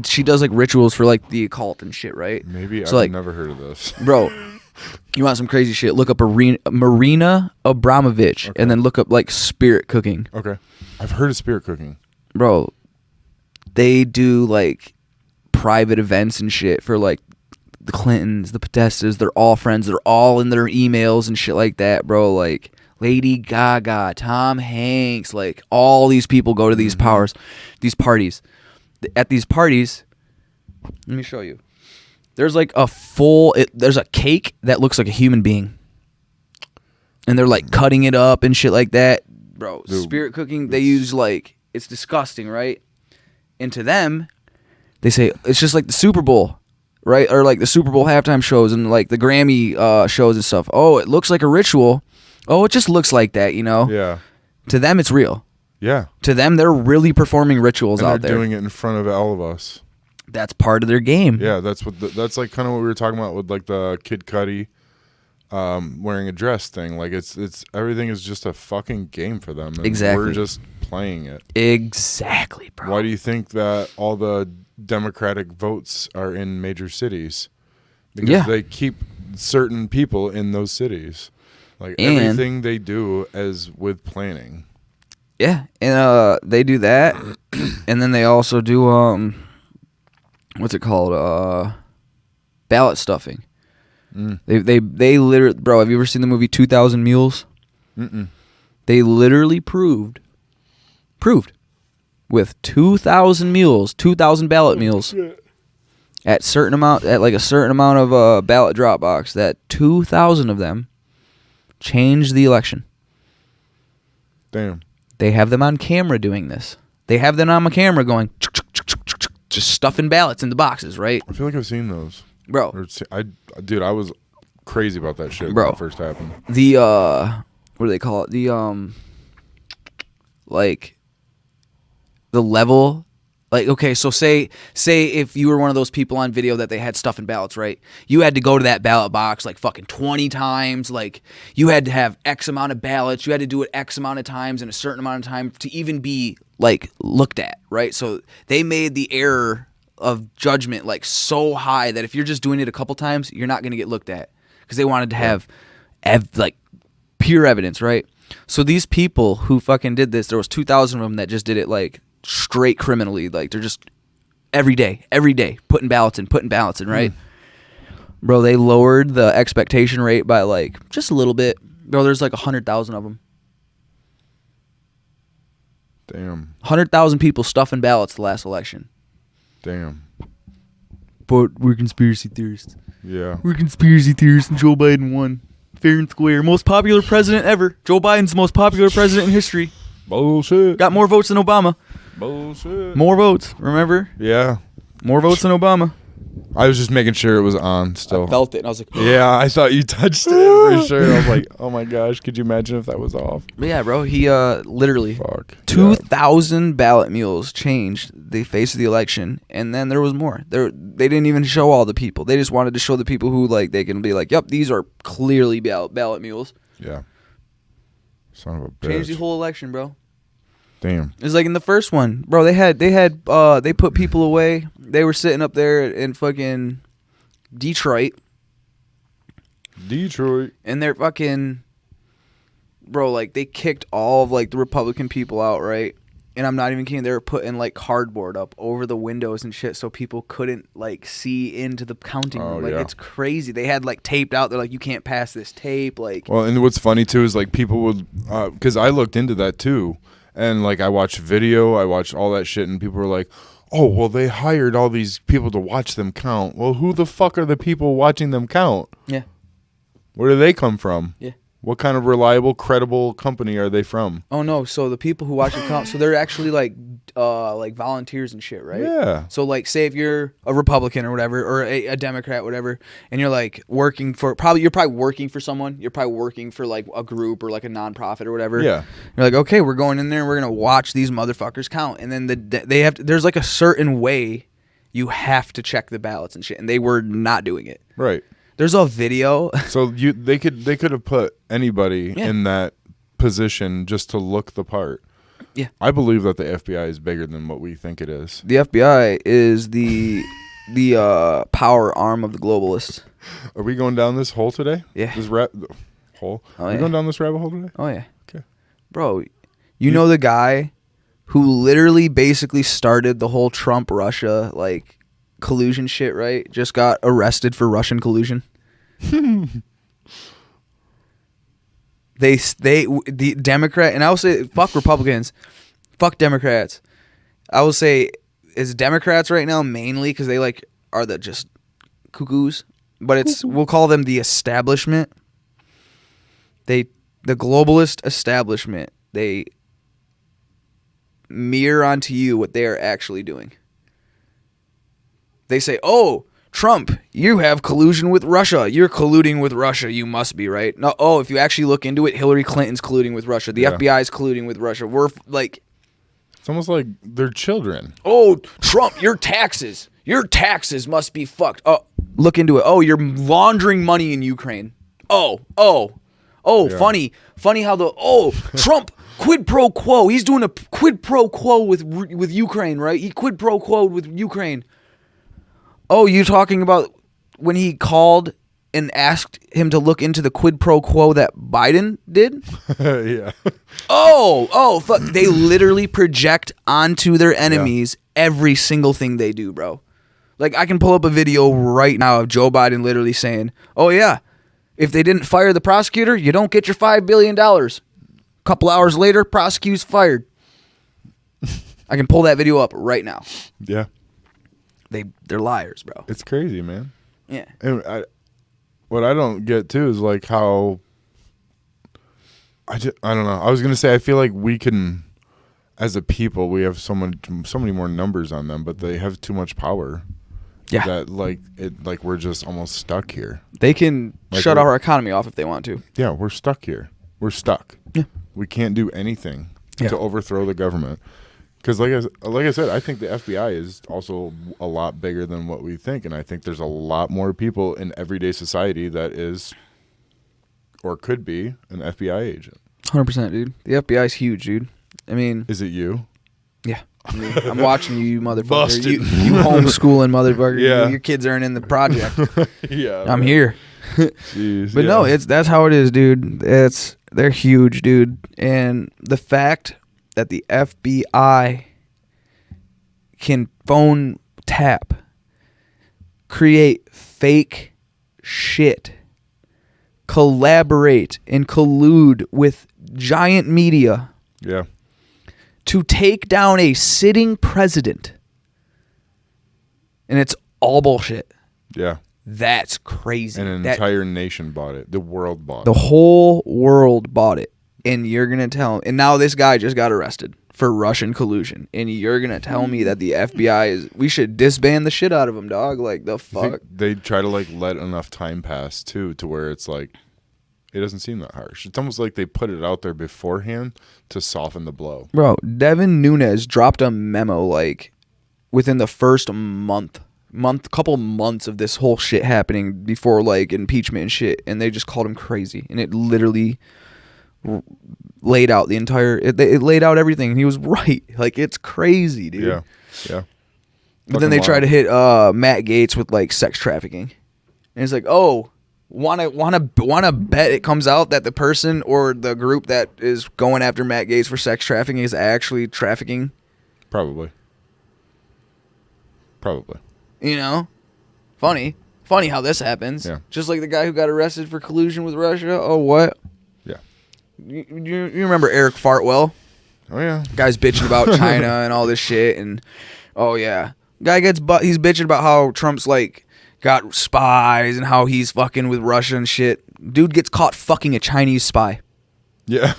she does like rituals for like the occult and shit, right? Maybe so, I've like, never heard of this. Bro, You want some crazy shit? Look up Marina Abramovich, and then look up like spirit cooking. Okay. I've heard of spirit cooking. Bro, they do like private events and shit for like the Clintons, the Podestas. They're all friends. They're all in their emails and shit like that, bro. Like Lady Gaga, Tom Hanks, like all these people go to these parties. At these parties, let me show you. There's like there's a cake that looks like a human being. And they're like cutting it up and shit like that. Bro, spirit cooking, they use like, it's disgusting, right? And to them, they say it's just like the Super Bowl, right? Or like the Super Bowl halftime shows and like the Grammy shows and stuff. Oh, it looks like a ritual. Oh, it just looks like that, you know? Yeah. To them, it's real. Yeah. To them, they're really performing rituals out there. They're doing it in front of all of us. That's part of their game. Yeah, that's that's like kind of what we were talking about with like the Kid Cudi wearing a dress thing. Like it's everything is just a fucking game for them. And Exactly. We're just playing it. Exactly, bro. Why do you think that all the Democratic votes are in major cities? Because they keep certain people in those cities. Like everything they do is with planning. Yeah, and they do that, and then they also do what's it called? Ballot stuffing. They literally, bro. Have you ever seen the movie 2,000 Mules? Mm-mm. They literally proved with 2,000 mules, 2,000 ballot mules at a certain amount of ballot drop box, that 2,000 of them changed the election. Damn. They have them on camera doing this. They have them on camera going, just stuffing ballots in the boxes, right? I feel like I've seen those. Bro. Dude, I was crazy about that shit Bro. when it first happened. The, what do they call it? The, like, the level, like, okay, so say if you were one of those people on video that they had stuff in ballots, right? You had to go to that ballot box like fucking 20 times. Like, you had to have X amount of ballots. You had to do it X amount of times in a certain amount of time to even be, like, looked at, right? So they made the error of judgment, like, so high that if you're just doing it a couple times, you're not going to get looked at. Because they wanted to have, like, pure evidence, right? So these people who fucking did this, there was 2,000 of them that just did it, like, straight criminally. Like, they're just every day putting ballots in, right? Bro, they lowered the expectation rate by, like, just a little bit. Bro, there's like 100,000 of them. Damn. 100,000 people stuffing ballots the last election. Damn. But we're conspiracy theorists. Yeah. We're conspiracy theorists, and Joe Biden won. Fair and square. Most popular president ever. Joe Biden's the most popular president in history. Bullshit. Got more votes than Obama. Bullshit. More votes, remember? Yeah. More votes than Obama. I was just making sure it was on still. I felt it, and I was like, Yeah, I thought you touched it for sure. I was like, oh my gosh, could you imagine if that was off? yeah, bro. He literally Fuck. 2,000 ballot mules changed the face of the election, and then there was more. They didn't even show all the people. They just wanted to show the people who, like, they can be like, yep, these are clearly ballot mules. Yeah. Son of a bitch. Changed the whole election, bro. Damn. It was like in the first one, bro. They put people away. They were sitting up there in fucking Detroit, and they're fucking, bro. Like, they kicked all of, like, the Republican people out, right? And I'm not even kidding. They were putting, like, cardboard up over the windows and shit so people couldn't, like, see into the counting room. Like, it's crazy. They had, like, taped out. They're like, you can't pass this tape. Like, Well, and what's funny too is like people would, because I looked into that too, and like I watched video, I watched all that shit, and people were like, oh, well, they hired all these people to watch them count. Well, who the fuck are the people watching them count? yeah, Where do they come from? yeah. What kind of reliable, credible company are they from? Oh no! So the people who watch it count, so they're actually like volunteers and shit, right? Yeah. So like, say if you're a Republican or whatever, or a Democrat, whatever, and you're like working for you're probably working for someone. You're probably working for like a group or like a nonprofit or whatever. Yeah. You're like, okay, we're going in there and we're gonna watch these motherfuckers count, and then they have to, there's like a certain way you have to check the ballots and shit, and they were not doing it. Right. There's a video. So they could have put anybody in that position just to look the part. Yeah. I believe that the FBI is bigger than what we think it is. The FBI is the the power arm of the globalists. Are we going down this hole today? Yeah. This hole? Oh, Are we yeah. going down this rabbit hole today? Oh yeah. Okay. Bro, you know the guy who literally basically started the whole Trump Russia like collusion shit, right? Just got arrested for Russian collusion. The Democrat, and I will say fuck Republicans, fuck Democrats. I will say it's Democrats right now mainly because they like are the just cuckoos, but it's we'll call them the establishment. The globalist establishment. They mirror onto you what they are actually doing. They say, "Oh, Trump, you have collusion with Russia. You're colluding with Russia. You must be, right?" No, oh, if you actually look into it, Hillary Clinton's colluding with Russia. The FBI is colluding with Russia. We're like, it's almost like they're children. "Oh, Trump, your taxes must be fucked." Oh, look into it. Oh, you're laundering money in Ukraine. Funny how Trump quid pro quo. He's doing a quid pro quo with Ukraine, right? He quid pro quo with Ukraine. Oh, you talking about when he called and asked him to look into the quid pro quo that Biden did? Yeah. Fuck. They literally project onto their enemies every single thing they do, bro. Like, I can pull up a video right now of Joe Biden literally saying, "Oh, yeah, if they didn't fire the prosecutor, you don't get your $5 billion. A couple hours later, prosecute's fired." I can pull that video up right now. Yeah. They're liars, bro. It's crazy, man. Yeah. And what I don't get too is like how I don't know. I was gonna say I feel like we can, as a people, we have so many more numbers on them, but they have too much power. Yeah. That like we're just almost stuck here. They can Like shut our economy off if they want to. Yeah, we're stuck here. We're stuck. Yeah. We can't do anything Yeah. to overthrow the government. Because like I said, I think the FBI is also a lot bigger than what we think, and I think there's a lot more people in everyday society that is or could be an FBI agent. 100%, dude. The FBI is huge, dude. I mean, Is it you? yeah. I mean, I'm watching you motherfucker. Busted. You homeschooling motherfucker. Yeah. Your kids aren't in the project. Yeah. I'm here. Jeez, But no, that's how it is, dude. They're huge, dude. And the fact that the FBI can phone tap, create fake shit, collaborate and collude with giant media Yeah. to take down a sitting president, and it's all bullshit. Yeah. That's crazy. And an entire nation bought it. The world bought The it. whole world bought it. And you're going to tell him. And now this guy just got arrested for Russian collusion. And you're going to tell me that the FBI is. We should disband the shit out of him, dog. Like, the I fuck? think they try to like let enough time pass too to where it's like it doesn't seem that harsh. It's almost like they put it out there beforehand to soften the blow. Bro, Devin Nunes dropped a memo like within the first couple months of this whole shit happening before like impeachment and shit. And they just called him crazy. And it literally laid out the entire it laid out everything, and he was right. Like, it's crazy, dude. Yeah. But then they try to hit Matt Gaetz with like sex trafficking, and it's like, oh, wanna bet it comes out that the person or the group that is going after Matt Gaetz for sex trafficking is actually trafficking. Probably. You know, funny how this happens. Yeah. Just like the guy who got arrested for collusion with Russia. Oh, what? Yeah. You remember Eric Fartwell? Oh yeah. Guy's bitching about China and all this shit, and oh yeah, guy gets he's bitching about how Trump's like got spies and how he's fucking with Russia and shit. Dude gets caught fucking a Chinese spy, Yeah.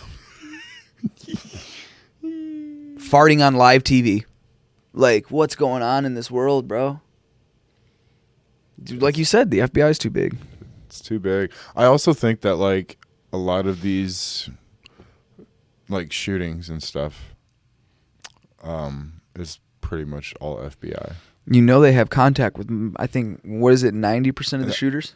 farting on live TV. Like, what's going on in this world, bro? Dude, like you said, the FBI is too big. It's too big. I also think that like a lot of these like shootings and stuff is pretty much all FBI. You know they have contact with, I think, what is it, 90% of the shooters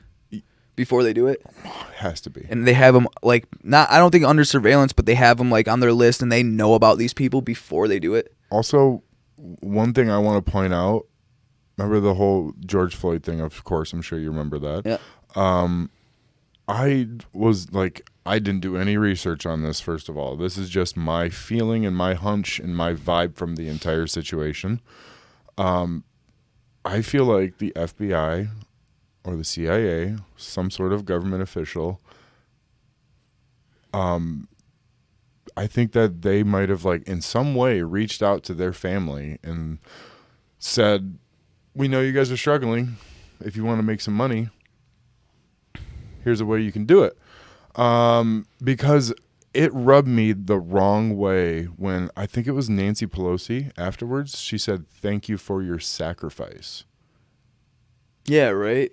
before they do it? It has to be. And they have them like not, I don't think under surveillance, but they have them like on their list, and they know about these people before they do it. Also, one thing I want to point out Remember the whole George Floyd thing? Of course, I'm sure you remember that. Yeah. I was like, I didn't do any research on this, first of all. This is just my feeling and my hunch and my vibe from the entire situation. I feel like the FBI or the CIA, some sort of government official, I think that they might have, like, in some way reached out to their family and said, we know you guys are struggling. If you want to make some money, here's a way you can do it. Because it rubbed me the wrong way when I think it was Nancy Pelosi afterwards. She said, thank you for your sacrifice. Yeah, right.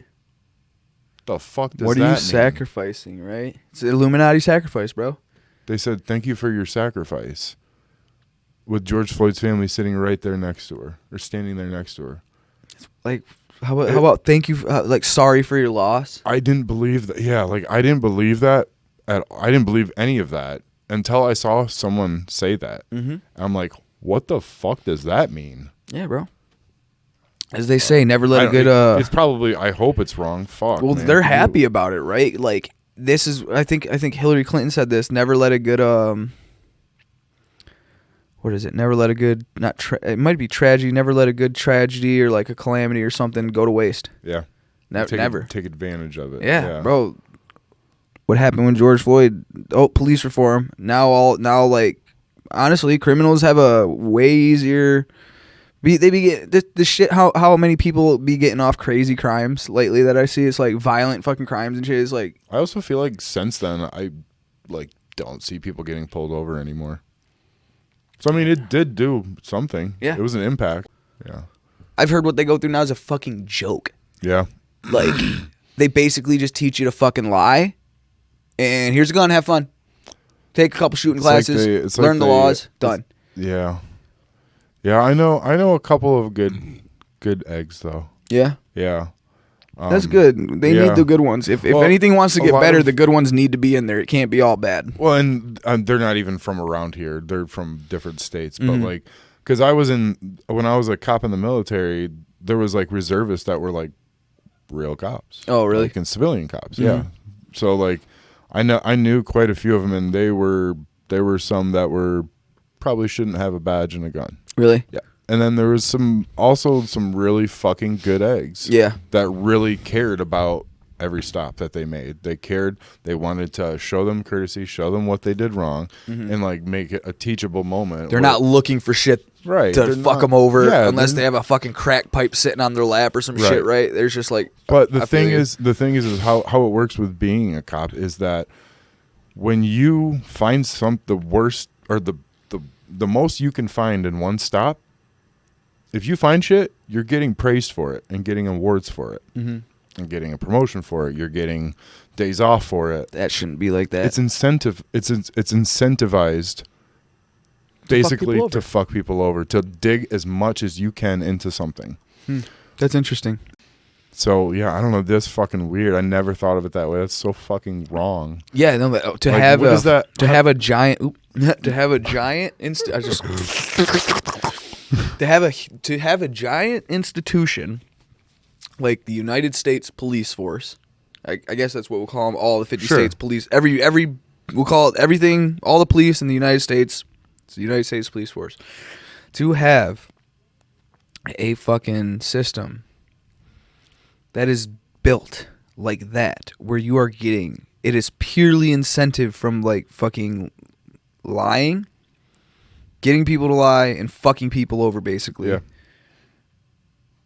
The fuck does What that are you mean? sacrificing, right? It's Illuminati sacrifice, bro. They said, thank you for your sacrifice. With George Floyd's family sitting right there next to her, or standing there next to her. Like, how about thank you, like, sorry for your loss? I didn't believe that. Yeah, like, I didn't believe that. I didn't believe any of that until I saw someone say that. Mm-hmm. I'm like, what the fuck does that mean? Yeah, bro. As they say, never let a good. It's probably. I hope it's wrong. Fuck. Well, man. they're happy about it, right? Like, this is. I think Hillary Clinton said this. Never let a good. What is it? Never let a good. It might be tragedy. Never let a good tragedy or like a calamity or something go to waste. Yeah. Never take advantage of it. Yeah, bro. What happened when George Floyd? Oh, police reform. Now like, honestly, criminals have a way easier. They be getting this shit. How many people be getting off crazy crimes lately that I see? It's like violent fucking crimes and shit. It's like, I also feel like since then I like don't see people getting pulled over anymore. So I mean, it did do something. Yeah, it was an impact. Yeah, I've heard what they go through now is a fucking joke. Yeah, like they basically just teach you to fucking lie, and here's a gun, have fun, take a couple shooting classes, learn the laws, done. Yeah. Yeah, I know a couple of good eggs though. Yeah. Yeah. That's good. They need the good ones. If anything wants to get better, the good ones need to be in there. It can't be all bad. Well, and they're not even from around here. They're from different states. But like, because when I was a cop in the military, there was like reservists that were like real cops. Oh, really? Like, and civilian cops. Yeah. So like, I knew quite a few of them, and there were some that were probably shouldn't have a badge and a gun. Really? Yeah. And then there was some really fucking good eggs. Yeah. That really cared about every stop that they made. They cared. They wanted to show them courtesy, show them what they did wrong, and like make it a teachable moment. They're not looking for shit to fuck them over unless they have a fucking crack pipe sitting on their lap or some shit, right? There's just like. But the thing is how it works with being a cop is that when you find the worst or the most you can find in one stop, if you find shit, you're getting praised for it and getting awards for it and getting a promotion for it. You're getting days off for it. That shouldn't be like that. It's incentivized basically to fuck people over, to dig as much as you can into something. That's interesting. So yeah, I don't know. This fucking weird. I never thought of it that way. That's so fucking wrong. Yeah, no, to like, have what is that? To have a giant to have a giant to have a giant institution like the United States Police Force. I guess that's what we'll call them. All the 50 states police. Every we'll call it everything. All the police in the United States. It's the United States Police Force. To have a fucking system that is built like that, where you are getting, it is purely incentive from like fucking lying, getting people to lie and fucking people over basically. Yeah.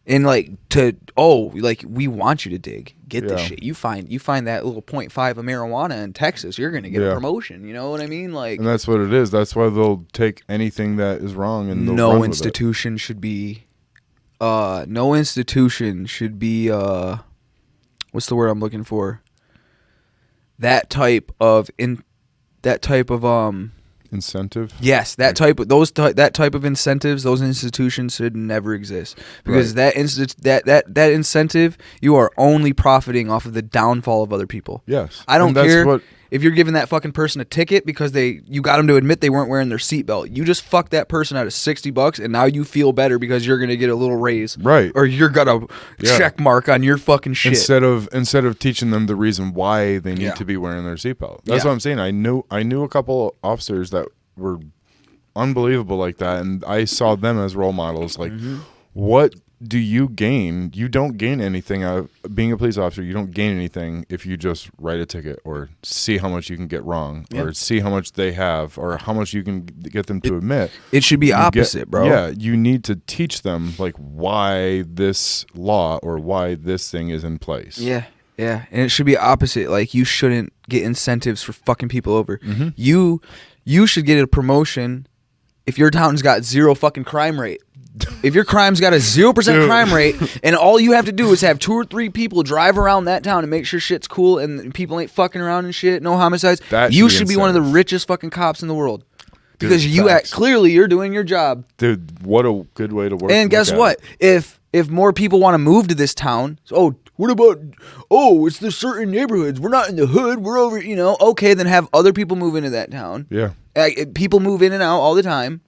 And like like we want you to dig, get this shit. You find that little 0.5 of marijuana in Texas, you're gonna get a promotion. You know what I mean? Like, and that's what it is. That's why they'll take anything that is wrong and no institution should be. No institution should be what's the word I'm looking for? That type of incentive. Yes, that type of incentives, those institutions should never exist because that incentive, you are only profiting off of the downfall of other people. Yes, I don't care if you're giving that fucking person a ticket because you got them to admit they weren't wearing their seatbelt, you just fucked that person out of $60 and now you feel better because you're gonna get a little raise, right? Or you're gonna check mark on your fucking shit instead of teaching them the reason why they need to be wearing their seatbelt. That's what I'm saying. I knew a couple officers that were unbelievable like that, and I saw them as role models. Like, what do you gain? You don't gain anything out of being a police officer. You don't gain anything if you just write a ticket or see how much you can get wrong or see how much they have or how much you can get them to admit. It should be opposite, bro. Yeah, you need to teach them like why this law or why this thing is in place. Yeah, and it should be opposite. Like, you shouldn't get incentives for fucking people over. You should get a promotion if your town's got zero fucking crime rate. If your crime's got a 0% crime rate and all you have to do is have 2 or 3 people drive around that town and make sure shit's cool and people ain't fucking around and shit, no homicides, you should be one of the richest fucking cops in the world. Because you clearly you're doing your job. Dude, what a good way to work. And guess what? If more people want to move to this town, what about, it's the certain neighborhoods. We're not in the hood. We're over, okay, then have other people move into that town. Yeah. People move in and out all the time.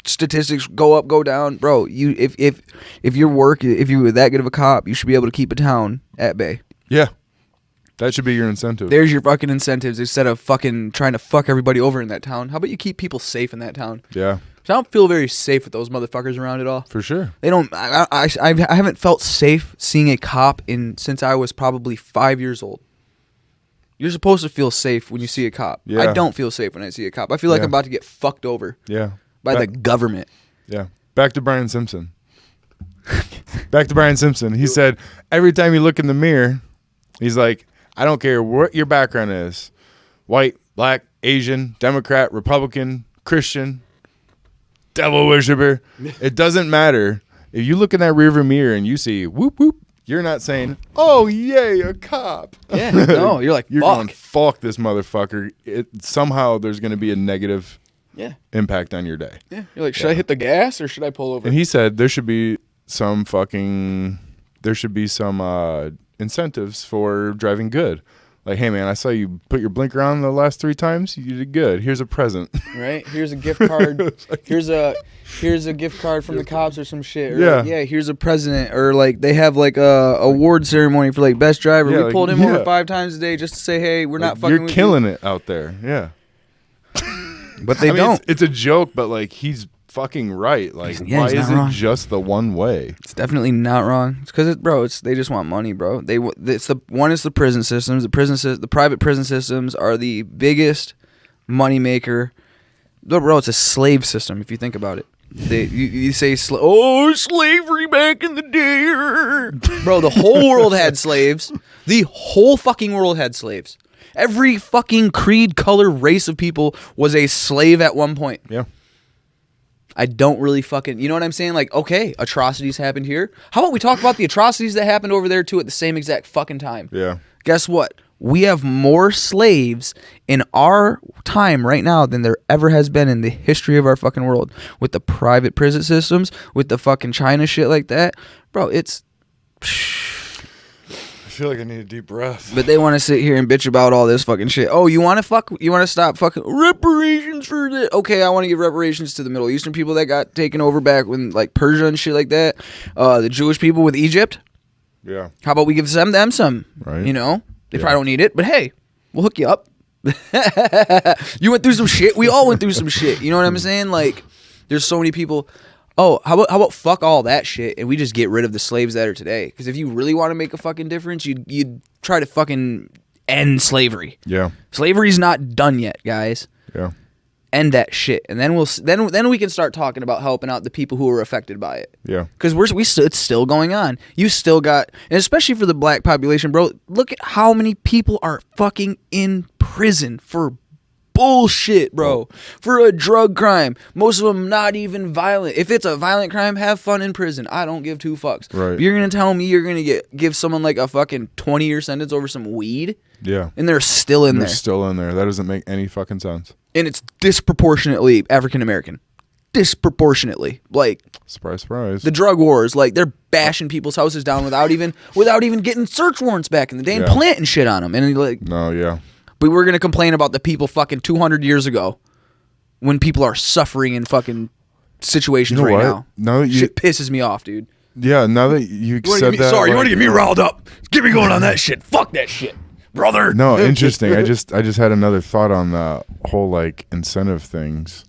Statistics go up, go down, bro. If you were that good of a cop, you should be able to keep a town at bay. Yeah, that should be your incentive. There's your fucking incentives instead of fucking trying to fuck everybody over in that town. How about you keep people safe in that town? Yeah, I don't feel very safe with those motherfuckers around at all. For sure, they don't. I haven't felt safe seeing a cop since I was probably 5 years old. You're supposed to feel safe when you see a cop. Yeah. I don't feel safe when I see a cop. I feel like I'm about to get fucked over. Yeah. By the government. Yeah. Back to Brian Simpson. He said, every time you look in the mirror, he's like, I don't care what your background is. White, black, Asian, Democrat, Republican, Christian, devil worshiper. It doesn't matter. If you look in that rearview mirror and you see whoop whoop, you're not saying, oh, yay, a cop. Yeah, no, you're like, you're fuck. going, fuck this motherfucker. Somehow there's going to be a negative impact on your day. Yeah, you're like, should I hit the gas or should I pull over? And he said there should be some incentives for driving good. Like, hey, man, I saw you put your blinker on the last 3 times. You did good. Here's a present. Right? Here's a gift card. Here's a gift card from the cops or some shit. Or here's a present. Or like they have like a award ceremony for like best driver. We pulled him over 5 times a day just to say, hey, we're not fucking with you. You're killing it out there. Yeah. But they don't. It's a joke, but like he's fucking right. Like, why is it just the one way? It's definitely not wrong. It's because they just want money, bro. It's the prison systems. The private prison systems are the biggest money maker. Bro, it's a slave system if you think about it. You say slavery back in the day. Bro, the whole world had slaves. The whole fucking world had slaves. Every fucking creed, color, race of people was a slave at one point. Yeah. I don't really fucking... You know what I'm saying? Like, okay, atrocities happened here. How about we talk about the atrocities that happened over there, too, at the same exact fucking time? Yeah. Guess what? We have more slaves in our time right now than there ever has been in the history of our fucking world. With the private prison systems, with the fucking China shit like that. Bro, it's... I feel like I need a deep breath. But they want to sit here and bitch about all this fucking shit. Oh, you want to stop fucking reparations for this? Okay, I want to give reparations to the Middle Eastern people that got taken over back when like Persia and shit like that. The Jewish people with Egypt. Yeah. How about we give them some? Right. They probably don't need it, but hey, we'll hook you up. You went through some shit. We all went through some shit. You know what I'm saying? Like, there's so many people. Oh, how about fuck all that shit and we just get rid of the slaves that are today? Because if you really want to make a fucking difference, you'd try to fucking end slavery. Yeah. Slavery's not done yet, guys. Yeah. End that shit, and then then we can start talking about helping out the people who are affected by it. Yeah. Because it's still going on. You still got, and especially for the black population, bro. Look at how many people are fucking in prison for bullshit, bro. For a drug crime. Most of them not even violent. If it's a violent crime, have fun in prison. I don't give 2 fucks. Right. But you're gonna tell me you're gonna give someone like a fucking 20-year sentence over some weed? Yeah. And they're still in there. They're still in there. That doesn't make any fucking sense. And it's disproportionately African American. Disproportionately. Like, surprise, surprise. The drug wars, like they're bashing people's houses down without even getting search warrants back in the day and planting shit on them. And like, no, yeah. But we're gonna complain about the people fucking 200 years ago, when people are suffering in fucking situations You know right what? now. Now that you, Shit pisses me off, dude. yeah, now that you said that, Sorry, you like, want to get me riled up? Get me going on that shit. Fuck that shit, brother. No, interesting. I just had another thought on the whole like incentive things.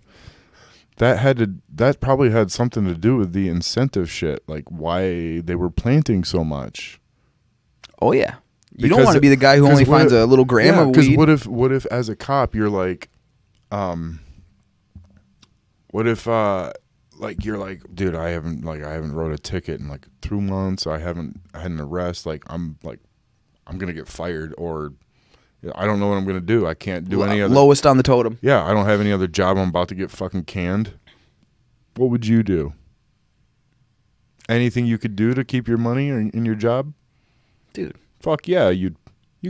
That probably had something to do with the incentive shit, like why they were planting so much. Oh yeah. You don't Because- want to be the guy who 'cause only what finds if- a little gram yeah, of because weed. what if as a cop you're like, what if like you're like, dude, I haven't wrote a ticket in like 2 months. I had an arrest. Like I'm gonna get fired, or I don't know what I'm gonna do. I can't do any other. Lowest on the totem. Yeah, I don't have any other job. I'm about to get fucking canned. What would you do? Anything you could do to keep your money or in your job? Dude, Fuck yeah, you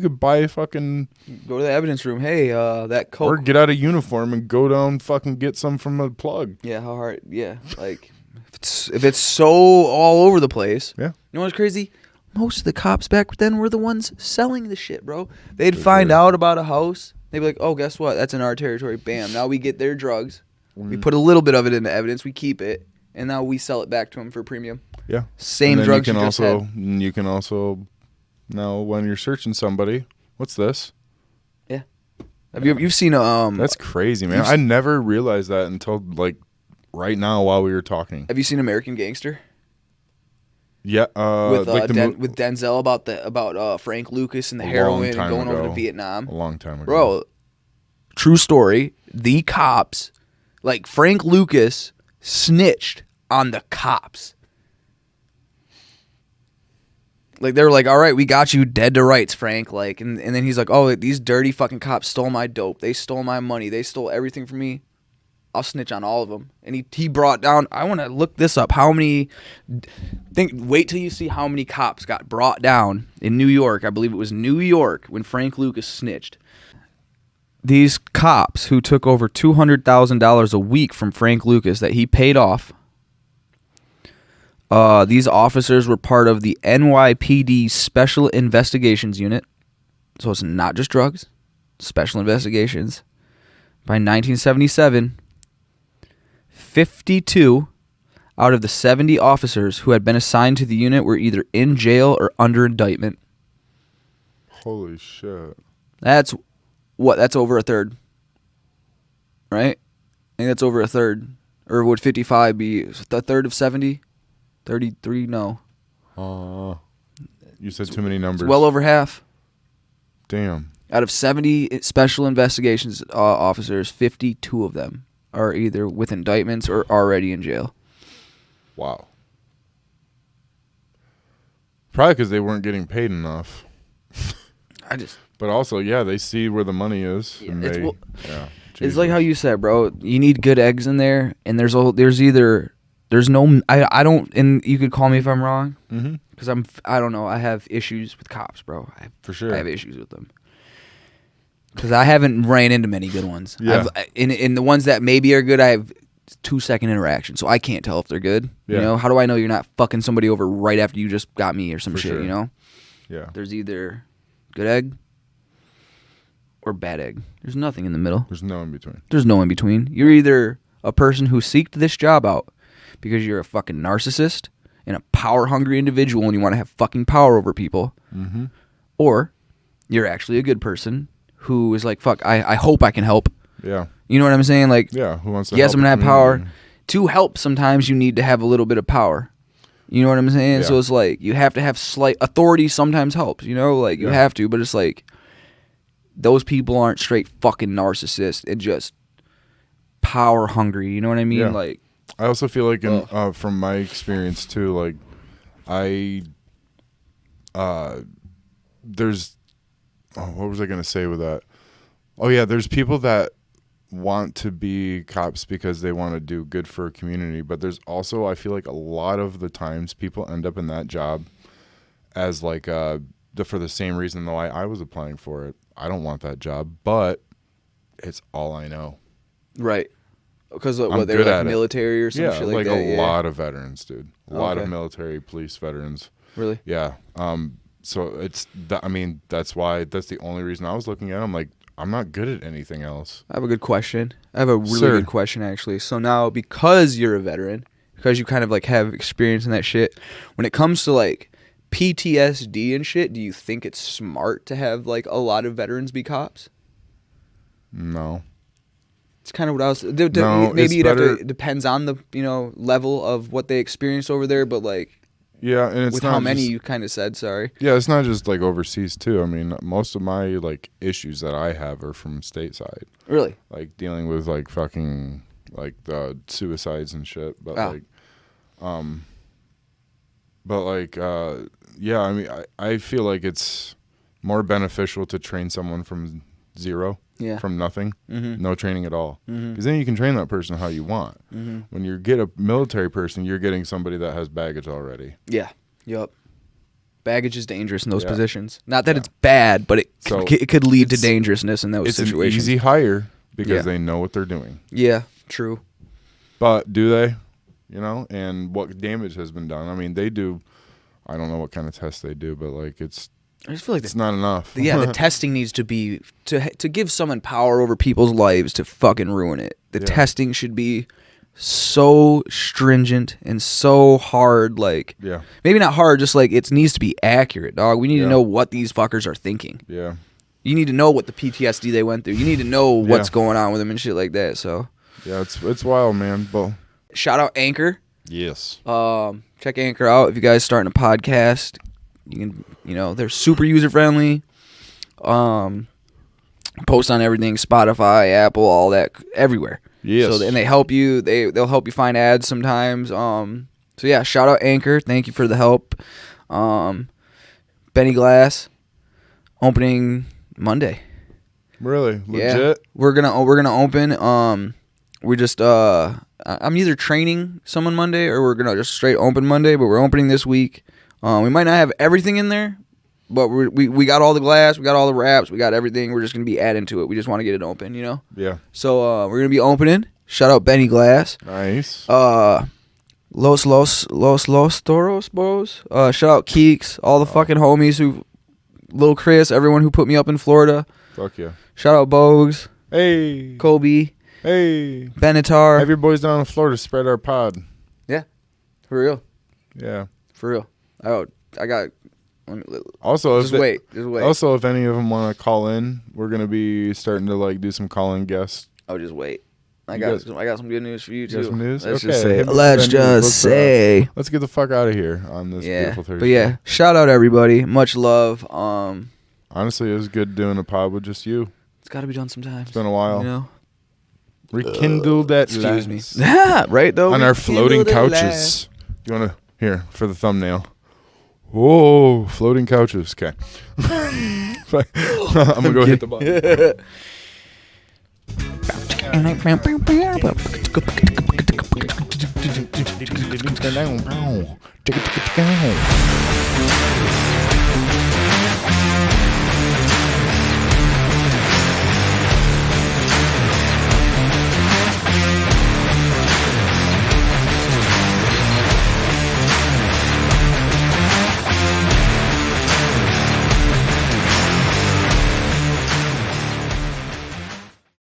could buy a fucking, go to the evidence room. Hey, that coke. or get out of uniform and go down fucking get some from a plug. Yeah, how hard? Yeah, like if it's so all over the place. Yeah. You know what's crazy? Most of the cops back then were the ones selling the shit, bro. They'd find out about a house. They'd be like, "Oh, guess what? That's in our territory." Bam. Now we get their drugs. We put a little bit of it into evidence. We keep it, and now we sell it back to them for premium. Yeah. Same And then drugs you you can just also had. you can also now when you're searching somebody, what's this? Have you've seen That's crazy, man. I never realized that until like right now while we were talking. Have you seen American Gangster? Yeah, With like with Denzel about Frank Lucas and the A heroin long and time going over ago. to Vietnam. a long time ago. Bro, true story. The cops, like Frank Lucas, snitched on the cops. Like they were like, "All right, we got you dead to rights, Frank." Like, and then he's like, "Oh, these dirty fucking cops stole my dope. They stole my money. They stole everything from me. I'll snitch on all of them." And he brought down. I want to look this up. How many? Wait till you see how many cops got brought down in New York. I believe it was New York when Frank Lucas snitched. These cops who took over $200,000 a week from Frank Lucas that he paid off. These officers were part of the NYPD Special Investigations Unit. So it's not just drugs, special investigations. By 1977, 52 out of the 70 officers who had been assigned to the unit were either in jail or under indictment. Holy shit. That's over a third. Right? I think that's over a third. Or would 55 be a third of 70? 33? No. You said too many numbers. It's well over half. Damn. Out of 70 special investigations officers, 52 of them are either with indictments or already in jail. Wow. Probably because they weren't getting paid enough. But also, yeah, they see where the money is. Yeah, And it's- they, well, yeah. It's like how you said, bro. You need good eggs in there, and there's no. I don't, and you could call me if I'm wrong, because I don't know. I have issues with cops, bro. For sure. I have issues with them because I haven't ran into many good ones. Yeah. In the ones that maybe are good, I have 2-second interaction, so I can't tell if they're good. Yeah. You know, how do I know you're not fucking somebody over right after you just got me or some For shit? sure. You know, Yeah. there's either good egg or bad egg. There's nothing in the middle. There's no in between. There's no in between. You're either a person who seeked this job out because you're a fucking narcissist and a power-hungry individual and you want to have fucking power over people, or you're actually a good person who is like, fuck, I hope I can help. Yeah. You know what I'm saying? Like, Yeah. Who wants to yes, help I'm going to the have power. community? To help, sometimes you need to have a little bit of power. You know what I'm saying? Yeah. So it's like you have to have slight authority sometimes helps, you know? Like you Yeah. have to, but it's like those people aren't straight fucking narcissists and just power hungry. You know what I mean? Yeah. Like, I also feel like from my experience too, like there's what was I gonna say with that? Oh yeah, there's people that want to be cops because they want to do good for a community, but there's also, I feel like a lot of the times people end up in that job as like for the same reason why I was applying for it. I don't want that job, but it's all I know. right. Because I'm what, they're good like at it. military or some Yeah, shit like that? a lot of veterans, dude. A lot of Okay. military, police veterans. Really? Yeah. So it's, I mean, that's the only reason I was looking at them. Like, I'm not good at anything else. I have a good question. I have a really Sir. good question, actually. So now, because you're a veteran, because you kind of like have experience in that shit, when it comes to like PTSD and shit, do you think it's smart to have like a lot of veterans be cops? No. It's kind of what I was. No, maybe it's you'd have better- to. It depends on the level of what they experience over there, but like Yeah, and it's with not how many just- you kind of said. Sorry. Yeah, it's not just like overseas too. I mean, most of my like issues that I have are from stateside, Really? like dealing with like fucking like suicides and shit. But Oh. yeah, I mean, I feel like it's more beneficial to train someone from zero, Yeah. from nothing, Mm-hmm. no training at all, because Mm-hmm. then you can train that person how you want. Mm-hmm. When you get a military person, you're getting somebody that has baggage already. Yeah. Yup. Baggage is dangerous in those Yeah. positions. Not that Yeah. it's bad, but So it could lead to it's- dangerousness in those It's situations. an easy hire because Yeah. they know what they're doing. Yeah. True. But do they? And what damage has been done? I mean, they do. I don't know what kind of tests they do, but like it's I just feel like it's not enough. the testing needs to be to give someone power over people's lives to fucking ruin it. The Yeah. testing should be so stringent and so hard. Like Yeah, maybe not hard, just like it needs to be accurate, dog. We need to Yeah. know what these fuckers are thinking. yeah, You need to know what the PTSD they went through. You need to know what's Yeah. going on with them and shit like that. So yeah. It's wild, man. But shout out Anchor. yes, Check Anchor out if you guys starting a podcast. You can, they're super user friendly. Post on everything: Spotify, Apple, all that, everywhere. yes. So and they help you. They'll help you find ads sometimes. So yeah, shout out Anchor. Thank you for the help. Benny Glass opening Monday. Really Yeah, legit. we're gonna open. We just I'm either training someone Monday or we're gonna just straight open Monday. But we're opening this week. We might not have everything in there, but we got all the glass, we got all the wraps, we got everything. We're just gonna be adding to it. We just want to get it open, Yeah, So we're gonna be opening. Shout out Benny Glass. nice. Los Toros, bros. Shout out Keeks, all the fucking homies Lil Chris, everyone who put me up in Florida. Fuck yeah. Shout out Bogues, Hey, Kobe, hey. Benatar. Have your boys down in Florida spread our pod. For real. Yeah. For real. Oh, I got. Let me, Also, just wait. Just wait. Also, if any of them want to call in, we're gonna be starting to like do some call-in guests. Oh, just wait. I You got got- some good news for you You too. got some news? Let's Okay, just say. hit me with Let's the news. just say. Let's get the fuck out of here on this Yeah. beautiful Thursday. But yeah, shout out everybody. Much love. Honestly, it was good doing a pod with just you. It's got to be done sometimes. It's been a while. You know. Rekindled at Excuse me. last. Yeah, right though. On our floating Rekindled at couches. You want to here for the thumbnail? Whoa, floating couches. Okay. I'm gonna go hit the button. last.